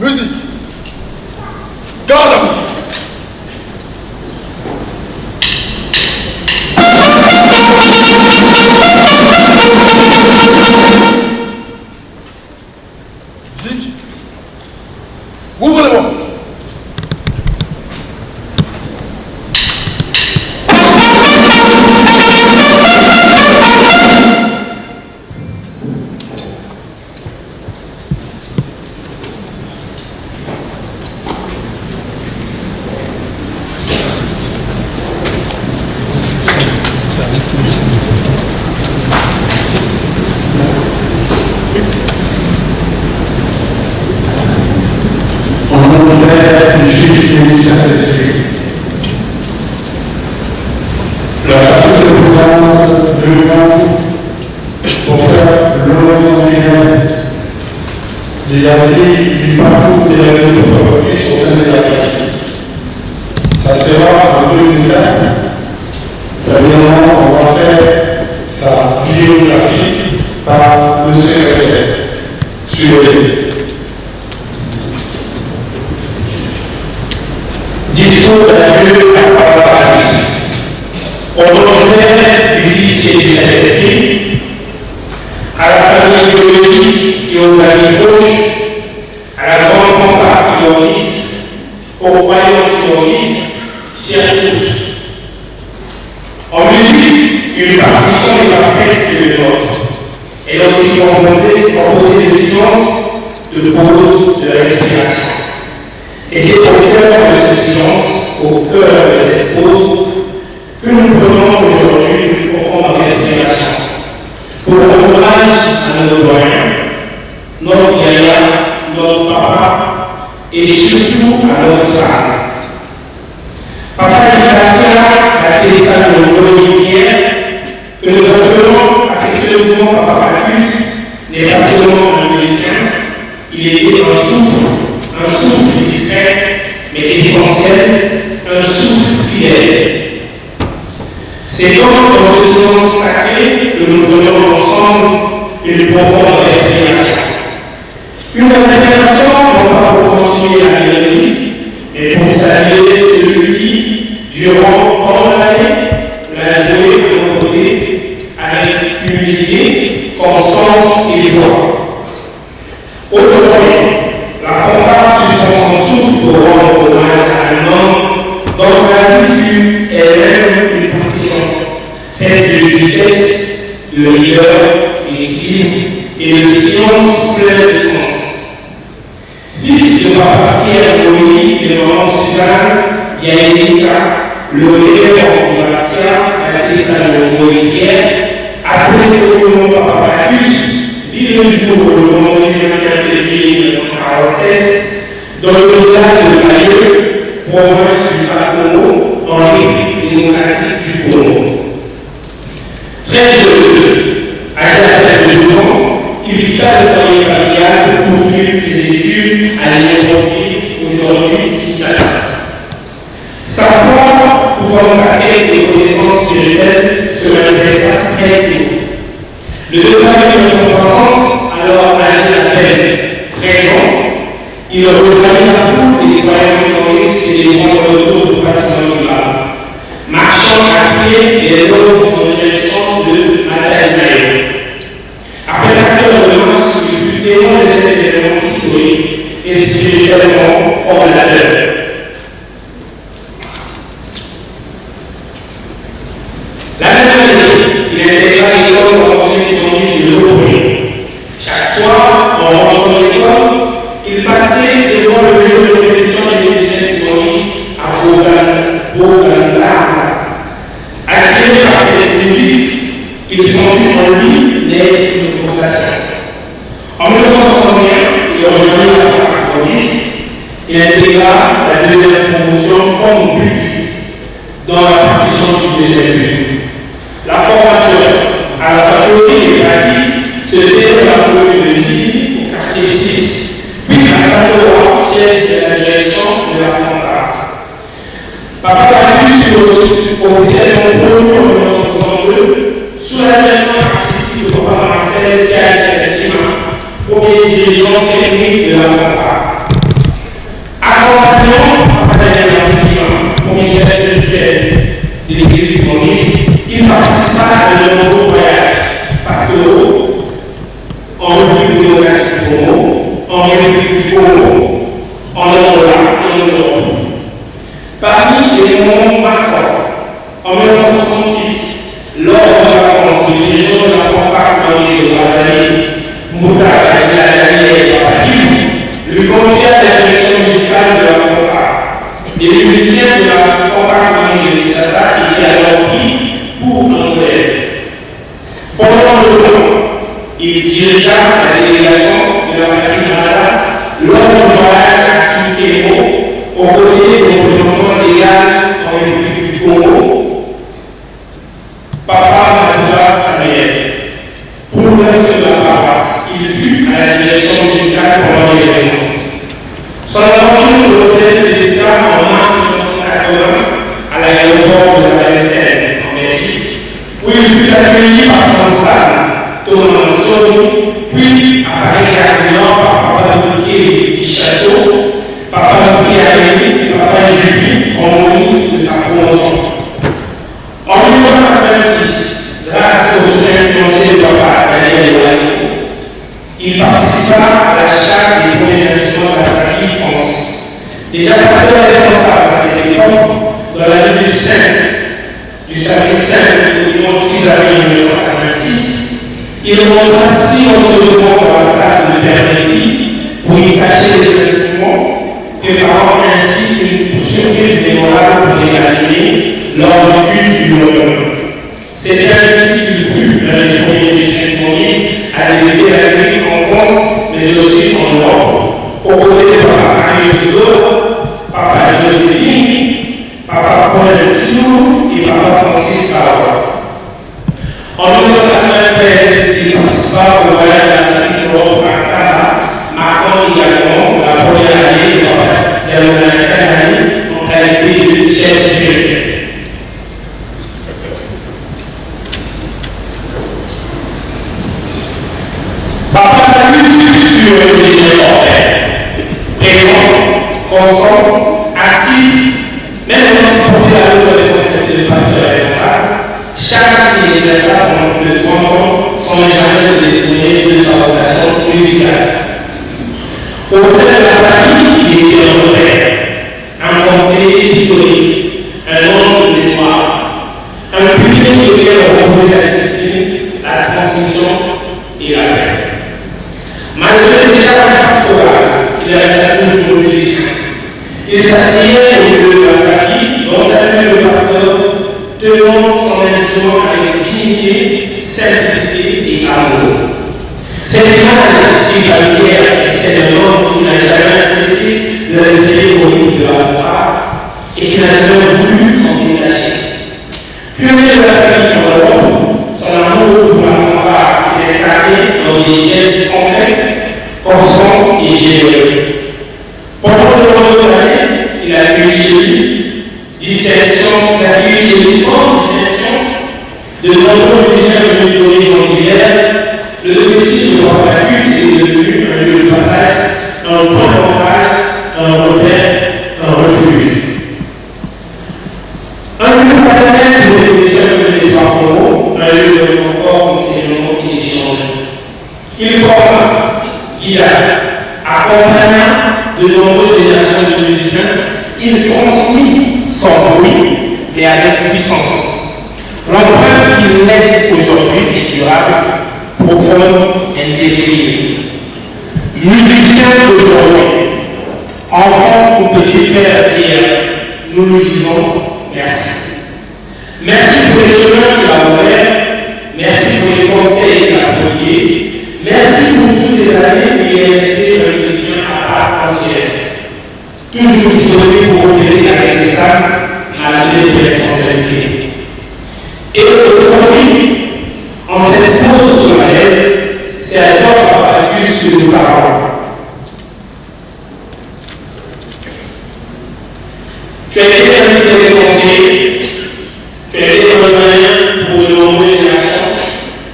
Musique. Garde à vous. Musique. Ouvrez-les-moi. Premier dirigeant technique de la FAPA. République du Congo, en Angola et en Europe. Parmi les moments marquants, en 1968, lors de la conférence de dirigeants de la fanfare de Ouattara, Moutara et Papali, lui confia la direction musicale de la fanfare. Les musiciens de la fanfare de Kinshasa étaient alors pris pour un modèle. Pendant le temps, il dirigea la délégation de la famille Mata lors du voyage à Kinshasa, aux côtés du représentant légal en République du Congo, Papa Madoua Samuel. Pour le reste de la paroisse, il fut à la direction musicale pendant l'événement. Son aventure de l'hôtel de l'État en mars 1980 à l'aéroport de la Vingtaine en Belgique, où il fut accueilli par son salle, Thomas Soni, puis à Paris-Carignan par Papa Bouquet du Château, Papa Bouquet Amélie, Papa Julie, en ministre de sa promotion. En 1986, grâce au soutien financier de Papa Daniel Ouattara, il participa à la charte des premiers instruments de la famille France. Déjà pasteur responsable à cette époque, dans la nuit du service 5 du dimanche 6 avril 1986, il rentra silencieusement dans la salle de Bernetti pour y cacher les instruments, préparant ainsi une surprise mémorable pour les Canadiens lors du culte du Nouvel. C'est ainsi qu'il fut l'un des premiers musiciens communistes à débuter la musique en France, mais aussi en Europe, aux côtés de Papa Aristote, Papa Joséphine, Papa Paul Silou et Papa Francis Sawa. En 1993, il participa au voyage à l'Afrique Europe à Kara, marquant également la première année de Papa Diallo en qualité de chef spirituel. Papa Samuel fut un musicien présent, constant, actif, même sans porter la reconnaissance de pasteur et chaque année il resta pendant plus de 30 ans sans jamais se détourner de sa vocation musicale. Au sein de la famille, il était un repère, un conseiller historique, un homme de mémoire, un public sur lequel on reposait la discipline, la transmission et la paix. Malgré ses charges pastorales, il resta toujours musicien. Il s'asseyait au milieu de la famille, dans sa tenue de pasteur, tenant son instrument avec dignité, simplicité et amour. Cette image si familière est celle d'un homme qui n'a jamais cessé de rester au milieu de la foi et qui n'a jamais voulu s'en détacher. Pionnier de la famille en Europe, son amour pour la foi s'est incarné dans des gestes concrets, constants et généreux. Pendant de nombreuses années, il a accueilli chez lui distinction, il a accueilli chez lui sans distinction de nombreux musiciens venus d'origine divers. Le domicile de Papa est devenu un lieu de passage, un point d'ancrage, un repère, un refuge. Un lieu paternel pour les musiciens venus par Congo, un lieu de confort, d'enseignement et d'échange. Il forma, guida, accompagna de nombreuses générations de musiciens. Il transmit sans bruit, mais avec puissance. L'empreinte qu'il laisse aujourd'hui est durable, profonde, indélébile. Musicien d'aujourd'hui, enfant ou petit père d'hier, nous lui disons merci. Merci pour les chemins qu'il a ouverts, merci pour les conseils qu'il a prodigués, merci pour toutes ces années où il est resté un musicien à part entière. Toujours disposé pour opérer avec les femmes malgré ses responsabilités. Et aujourd'hui, en cette pause solennelle, c'est à toi, Papa Gus, que nous parlons. Tu as été un des conseillers, tu as été un moyen pour de nombreuses générations,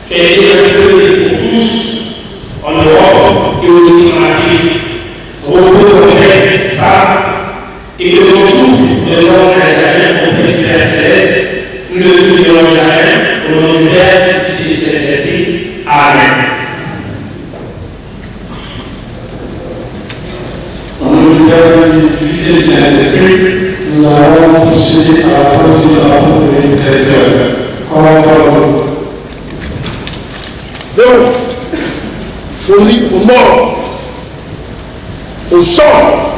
tu as été un peu pour tous, en Europe et aussi en Afrique. Repos ton père, ça, et que ton souffle ne soit jamais pour que tu céleste, nous ne t'oublierons jamais, au nom du Père, du Fils et de l'Esprit. Amen. du Père, du Fils et du Saint-Esprit, nous allons procéder à la pose du drapeau de l'Église. Donc, folie aux morts, au sang.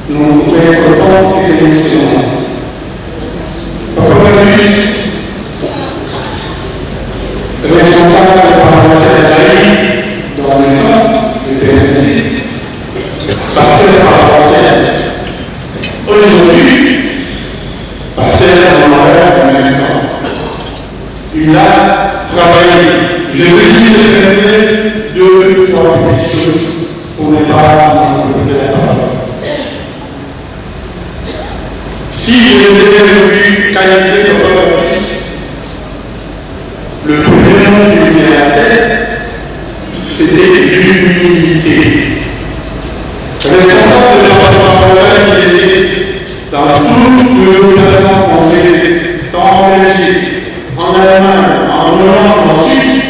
nous répondons ces émissions. Papa Magnus, responsable de la paroisse dans le temps de Bénédicte, pasteur paroissial. Aujourd'hui, pasteur dans l'horaire en même temps. Il a travaillé. Je vais dire 2 ou 3 petites choses pour ne pas monopoliser la parole. Si je devais aujourd'hui qualifier le Papa Magnus, le premier nom qui me vient à la tête, c'était l'humilité. Responsable de la paroisse, il était dans toutes les relations qu'on faisait, tant en Belgique, en Allemagne, en Hollande, en Suisse,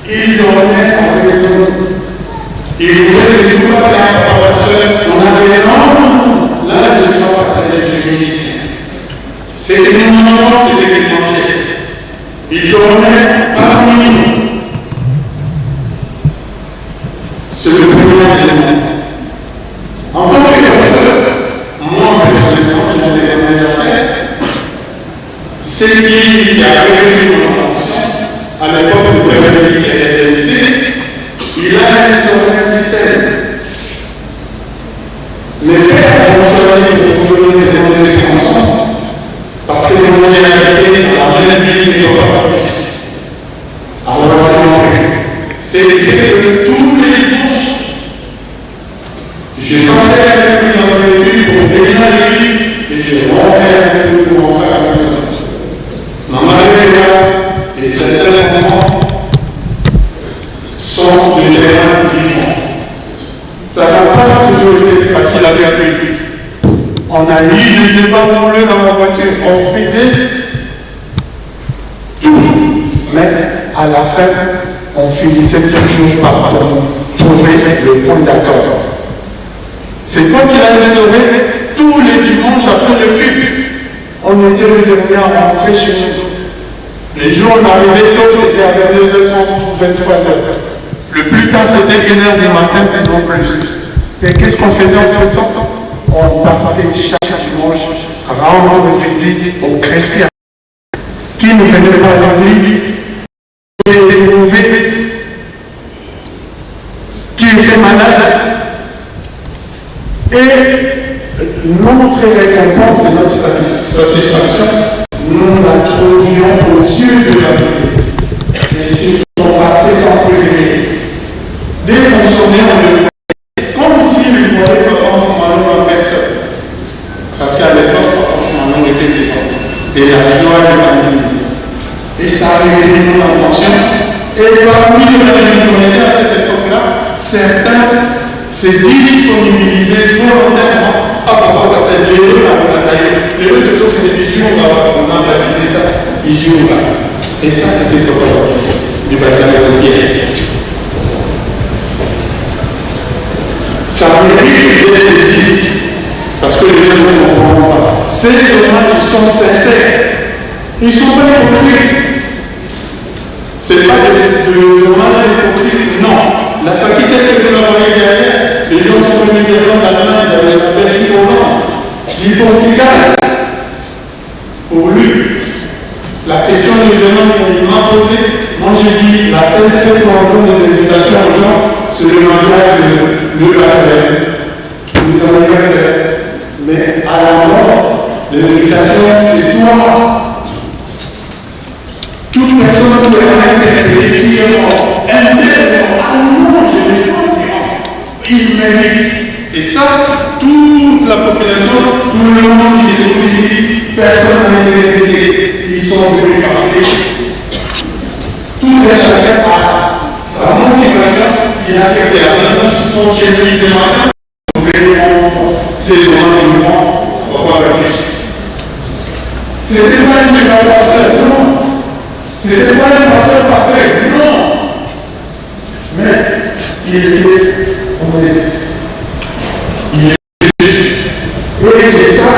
il dormait avec nous. Il voulait se dire à la paroisse, on avait non, là je ne suis pas passé, je suis musicien. C'était mon nom, c'est ce qu'il mangeait. Il dormait parmi nous. C'est le premier enseignement. En tant que pasteur, moi personnellement, je n'ai jamais fait. C'est qui a révélé mon conscience à l'époque où Bénédicte était blessé, il a instauré un système. Les pères ont choisi de vous donner ces consciences parce que nous avons été dans la même vie que les Papa Magnus. Alors, c'est le fait que tous les dimanches, je partais avec lui dans l'église pour venir à l'église et je rentrais avec lui pour rentrer à la maison. Maman et certains enfants sont de terrain vivant. Ça n'a pas toujours été facile avec lui. On a eu des débats douloureux dans la voiture, on faisait tout. Mais à la fin, on finissait toujours par trouver le point d'accord. C'est toi qui l'as instauré tous les dimanches après le culte. On était le dernier à rentrer chez nous. Les jours on arrivait tôt, c'était à 22h30 ou 23h. Le plus tard, c'était 1h du matin, sinon plus. Et qu'est-ce qu'on faisait en ce temps? On partait chaque dimanche rendre visite aux chrétiens qui ne venaient pas à l'église, qui étaient mauvais, qui étaient malades. Et notre récompense et notre satisfaction, nous la trouvions aux yeux de la vie. Et si on partait sans prévenir, dès qu'on sonnait, on le voyait, comme s'il voyait Papa Fumano en personne. Parce qu'à l'époque, Papa Fumano était vivant. Et la joie de la vie. Et ça a révélé mon attention. Et parmi les gens qu'on était à cette époque-là, certains se disponibilisaient volontairement à pouvoir passer l'héros à la bataille. L'héros de autres émissions, on a baptisé ça, ils jouent là. Et ça, c'était Papa Magnus, du baptême de Pierre. Ça mérite d'être dit, parce que les gens ne comprennent pas. Ces hommages, ils sont sincères. Ils ne sont pas hypocrites. Ce n'est pas des hommages hypocrites, non. La faculté que vous l'envoyez derrière, les gens sont venus d'Irlande, d'Allemagne, de la Belgique, Hollande, du Portugal. Pour lui, la question des jeunes qu'il m'a posée, moi j'ai dit, la sincérité qu'on donne des invitations aux gens, c'est le mariage de baptême. Nous avons bien fait. Mais à la mort, l'invitation, c'est toi. Toute personne sera interpellée qui est mort. Elle est mort. Ah non, je n'ai pas dit. Il mérite. Et ça, toute la population, tout le monde qui se trouve ici, personne n'a été invité. Ils sont venus passer. Tout les chacun a sa motivation. Il a quelqu'un la main qui sont chez lui ce matin. Vous verrez ces gens qui vont au Paris. C'était pas un pasteur, non. C'était pas un pasteur parfait, non. Mais il était honnête. Il est juste. Et c'est ça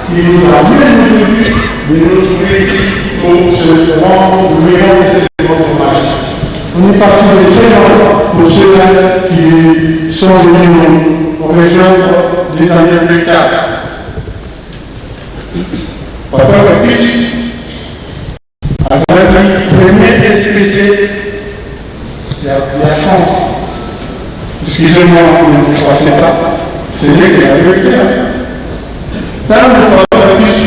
qui nous a même aujourd'hui de nous trouver ici pour se rendre le meilleur de cette hommage. On est parti de très loin pour ceux-là qui sont venus nous rejoindre 10 années plus tard. Papa Papus, à sa premier SPC, la France. Excusez-moi, je ne sais pas. C'est lui qui a vu clair. Dans le Papa Papus,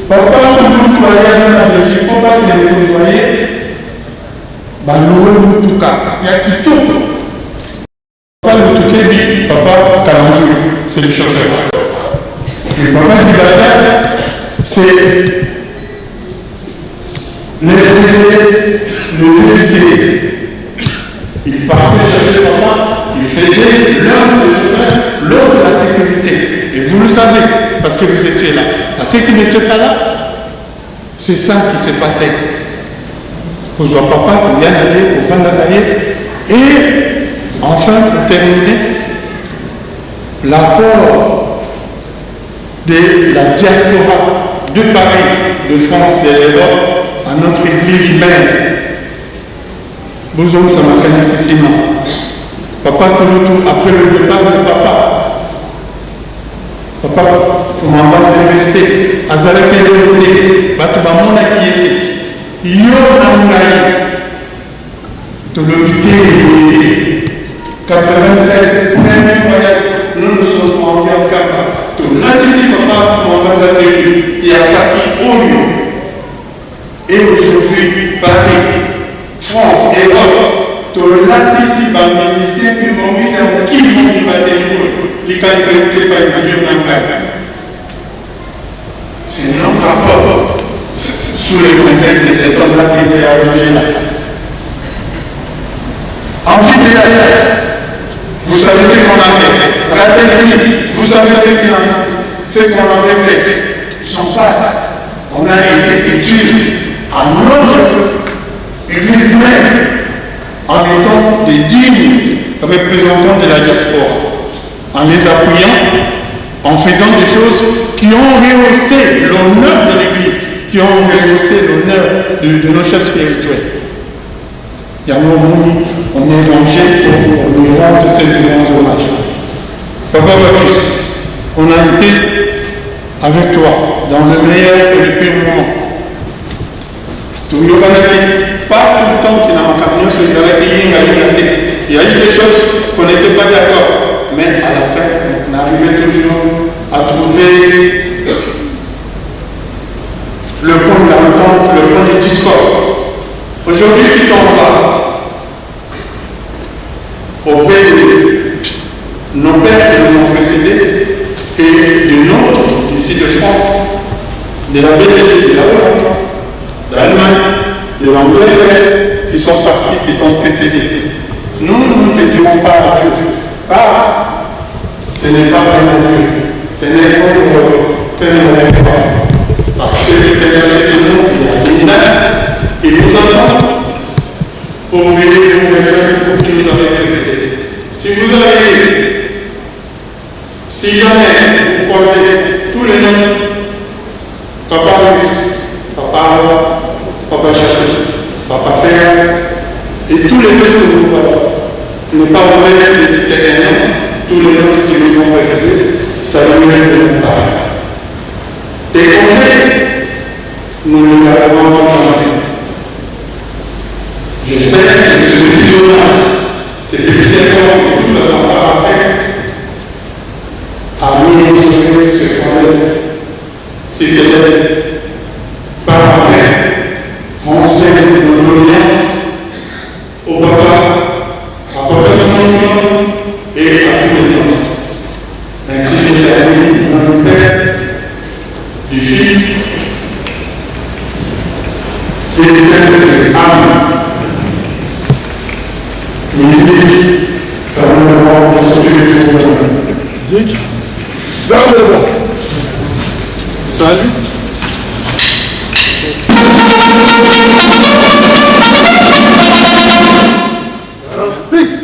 papa, nous voyons dans la Belgique, papa, vous voyez, il y a qui tout. Papa, le tout papa, Kalanjou, c'est le chauffeur. Et papa dit c'est le vérité. Il partait chercher papa, il faisait l'un des chauffeurs, l'autre la sécurité. Et vous le savez, parce que vous étiez là. À ceux qui n'étaient pas là, c'est ça qui s'est passé. Pour jouer papa, pour Yann Daye, pour Van Daye. Et enfin, pour terminer, l'apport de la diaspora de Paris, de France, de l'Europe, à notre église mère. Bozom Samakani Sissima. Papa Kouloutou, après le départ de papa, faut m'en rester. Azalake Yolote, Batubamona qui était. Yo Namoulaye, de l'hôpital 93, premier voyage, nous nous sommes rendus en Kapa. Tout l'anticipe papa, tout mon bazar, il y a Faki Oyo. Et aujourd'hui, Paris, France, Europe, tout l'anticipe en musicien, puis mon musicien, qui m'ont dit les cas de sécurité par les millions d'emplois. C'est notre rapport sous les conseils de cet homme-là qui était allongé là. Ensuite, vous savez ce qu'on a fait. Regardez, vous savez ce qu'on avait fait. J'en passe. On a été utile à notre église même en étant des dignes représentants de la diaspora, en les appuyant, en faisant des choses qui ont rehaussé l'honneur de l'Église, qui ont rehaussé l'honneur de nos chefs spirituels. Yamouni, on est rangé pour lui rendre ces grands hommages. Papa Papus, on a été avec toi dans le meilleur et le pire moment. Tout le monde pas tout le temps qu'il a ma camion sur les arrêts, il y a eu des choses qu'on n'était pas d'accord, mais à la fin, on arrivait toujours à trouver le point d'entente, le point de discorde. Aujourd'hui, tu t'en vas auprès de nos pères qui nous ont précédés et de nôtres, d'ici de France, de la Belgique, de la Hollande, d'Allemagne, de l'Angleterre, qui sont partis, qui t'ont précédé. Nous ne te dirons pas à Dieu. Ah, ce n'est pas vraiment Dieu. Ce n'est pas vraiment parce que les personnes de nous, qui nous entendent, pour venir vous rejoindre, il faut qu'ils nous avaient précédé. Si vous avez, si jamais vous croisez tous les noms, Papa Russe, Papa Alain, Papa Chaché, Papa Ferraz, et tous les autres que vous voyez, ne pas vous mettre les citoyens, tous les autres qui nous ont précédés, ça ne nous aide pas. Des conseils, nous ne les avons pas jamais. J'espère que ce petit hommage, ces petits efforts que toute la fanfare a fait, a mesuré ce problème. C'était par après, transfert de nos doléances au papa, à papa et à tous les autres. Ainsi, j'ai terminé notre Père, du Fils et du Saint-Esprit. Amen. Musique, ça va nous voir de ce que nous musique, vers le bas. Salut. Fixe.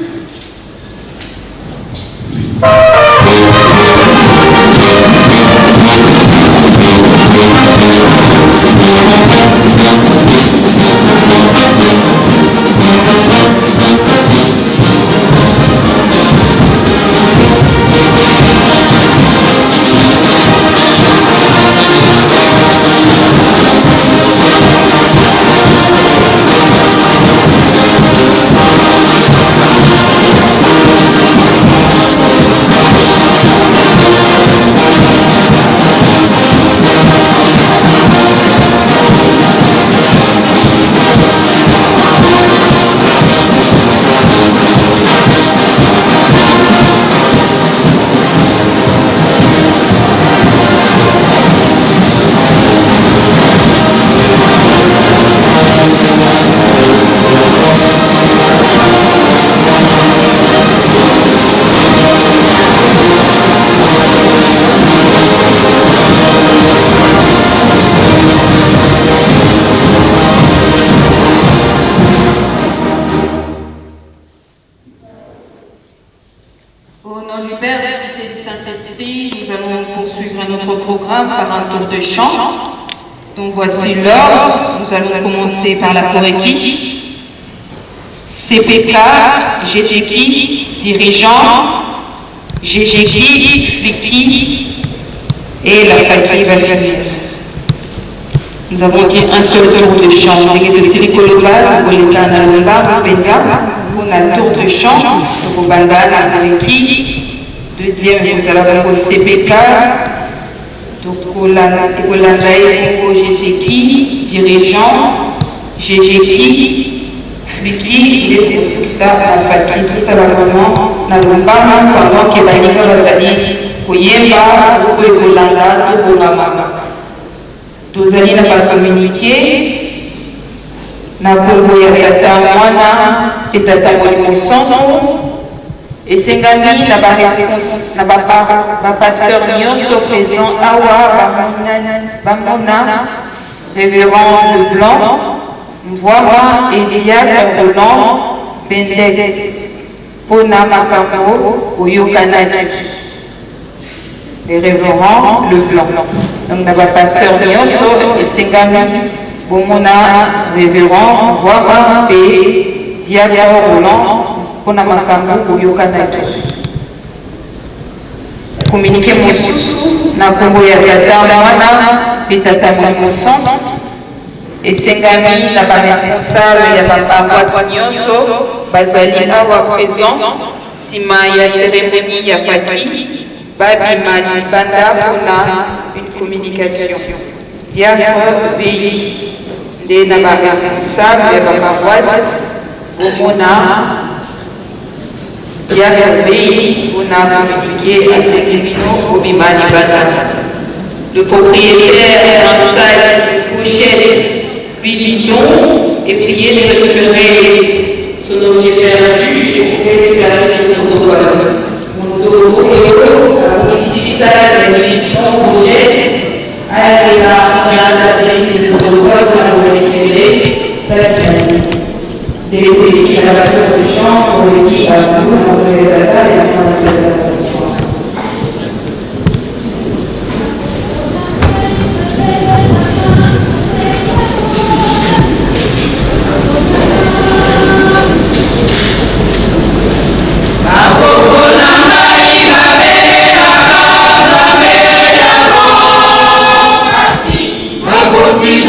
allons poursuivre notre programme par un tour de chant. Donc voici l'ordre. Nous allons commencer par la Koréki. CPK, GTK, dirigeant, GGK, Fiki et la Faki va venir. Nous avons dit un seul tour de chant. On a tour de chant, deuxième, vous allez avoir CPK, donc GTK, dirigeant, GGK, Fiki, tout ça va vraiment, pendant que la Ligue va venir, Koyemba, Koyolanda, Koyolanda. Tous allez n'a pas communiqué. Na Congo ya tata mwana et tata mosanto et sengami na pasteur nyonso présent awa bamona révérend Leblanc Mvoira et diacre Roland Bendet pona makambo oyokanaki les révérends Leblanc. Donc na pasteur nyonso et sengami bomona révérend Mvoira et diacre Roland pona makambo oyokanaki. Communiqué mosusu na Congo ya tata wana pe tata mosanto esengami na baresponsable ya baparoisse nyonso bazali awa présent nsima ya cérémonie ya Faki babima libanda mpona une communication. Diacre pays nde na baresponsable ya baparoisse bomona diacre pays mpona communiquer à Sekimino obima libanda. Le propriétaire en salle de couchette Billiton et prier de récupérer son objet perdu et faire le protocole. Mon ici, ça, le Billiton couchette a été là, on a adressé le protocole pour la récupérer. Ça, c'est la voiture de chambre pour le qui a tout, entre les data et la fin de la Merci.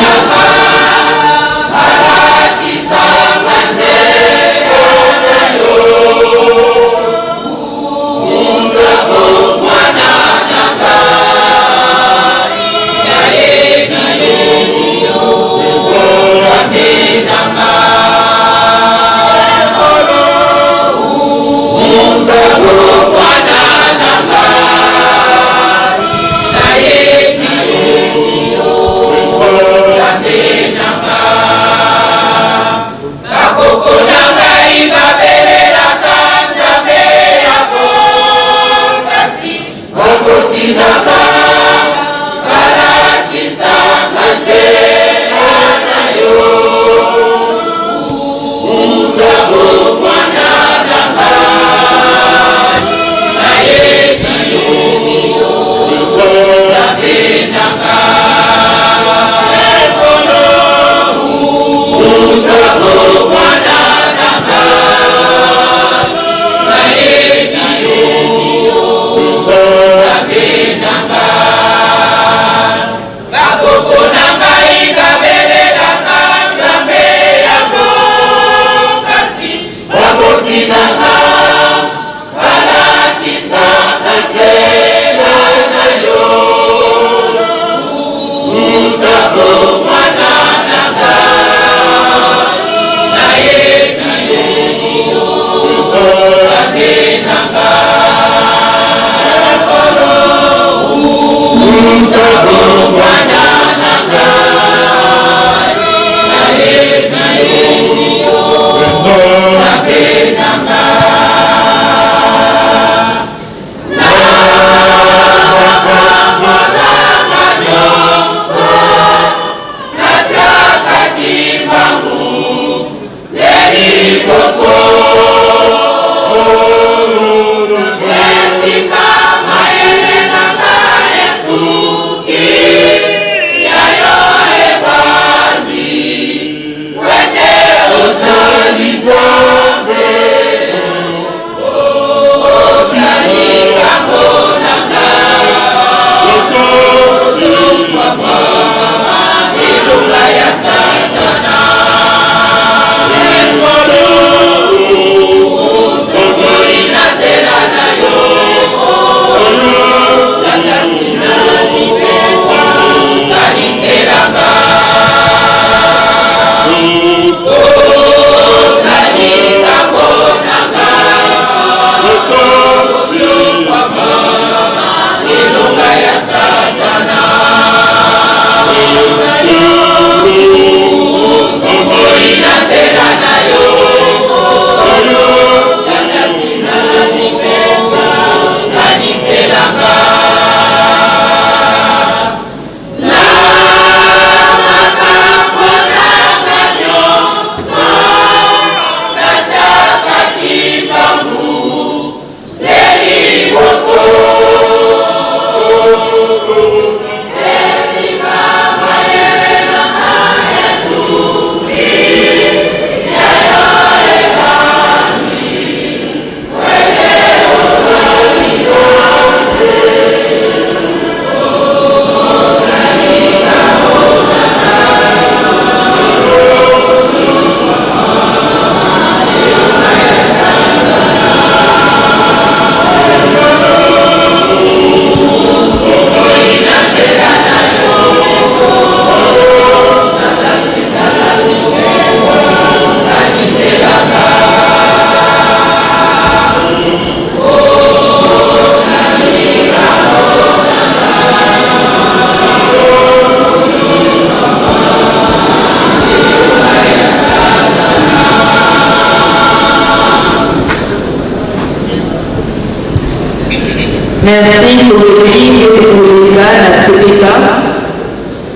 Merci pour le livre et pour le débat à cet état.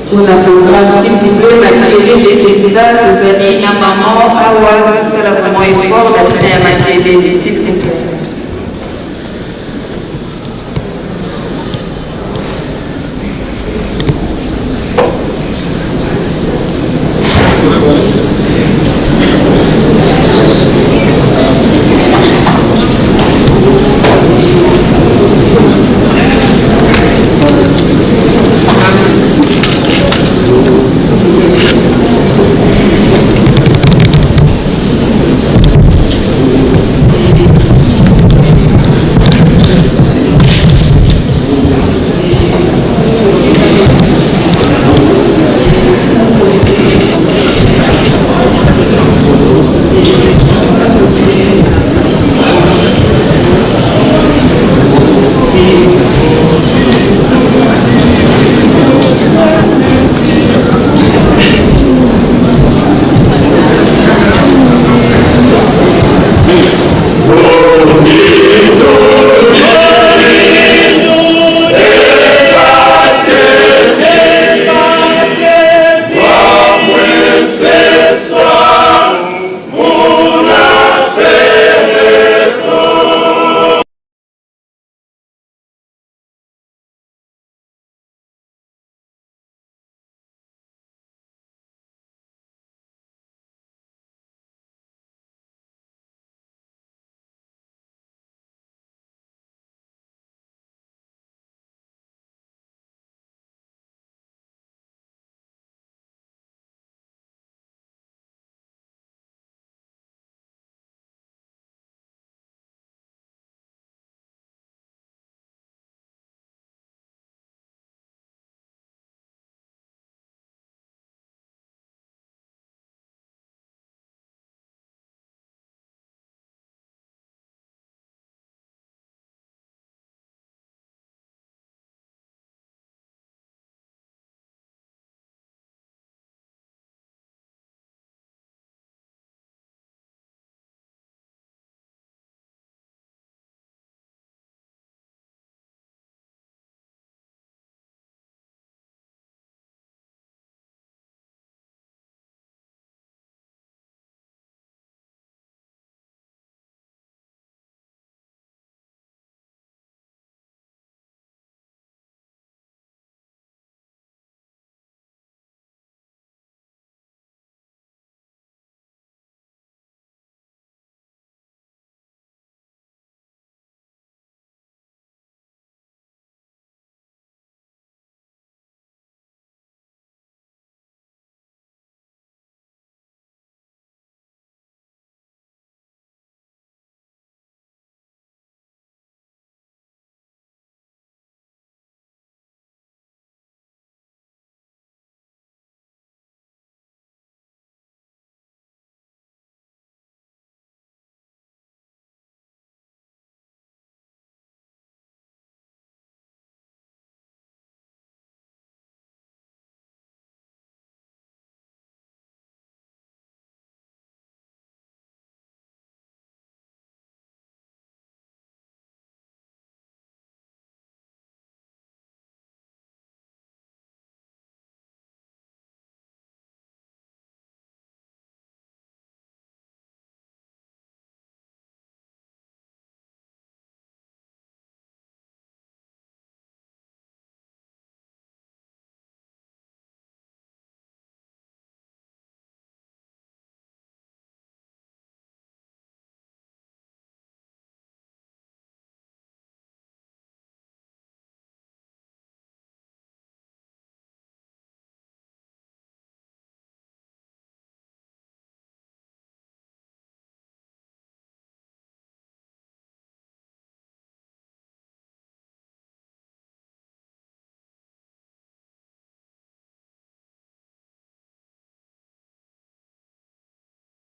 Pour la programme, s'il vous plaît, malgré les débats, vous avez un maman, à voir, c'est vraiment effort, la télé à maquiller,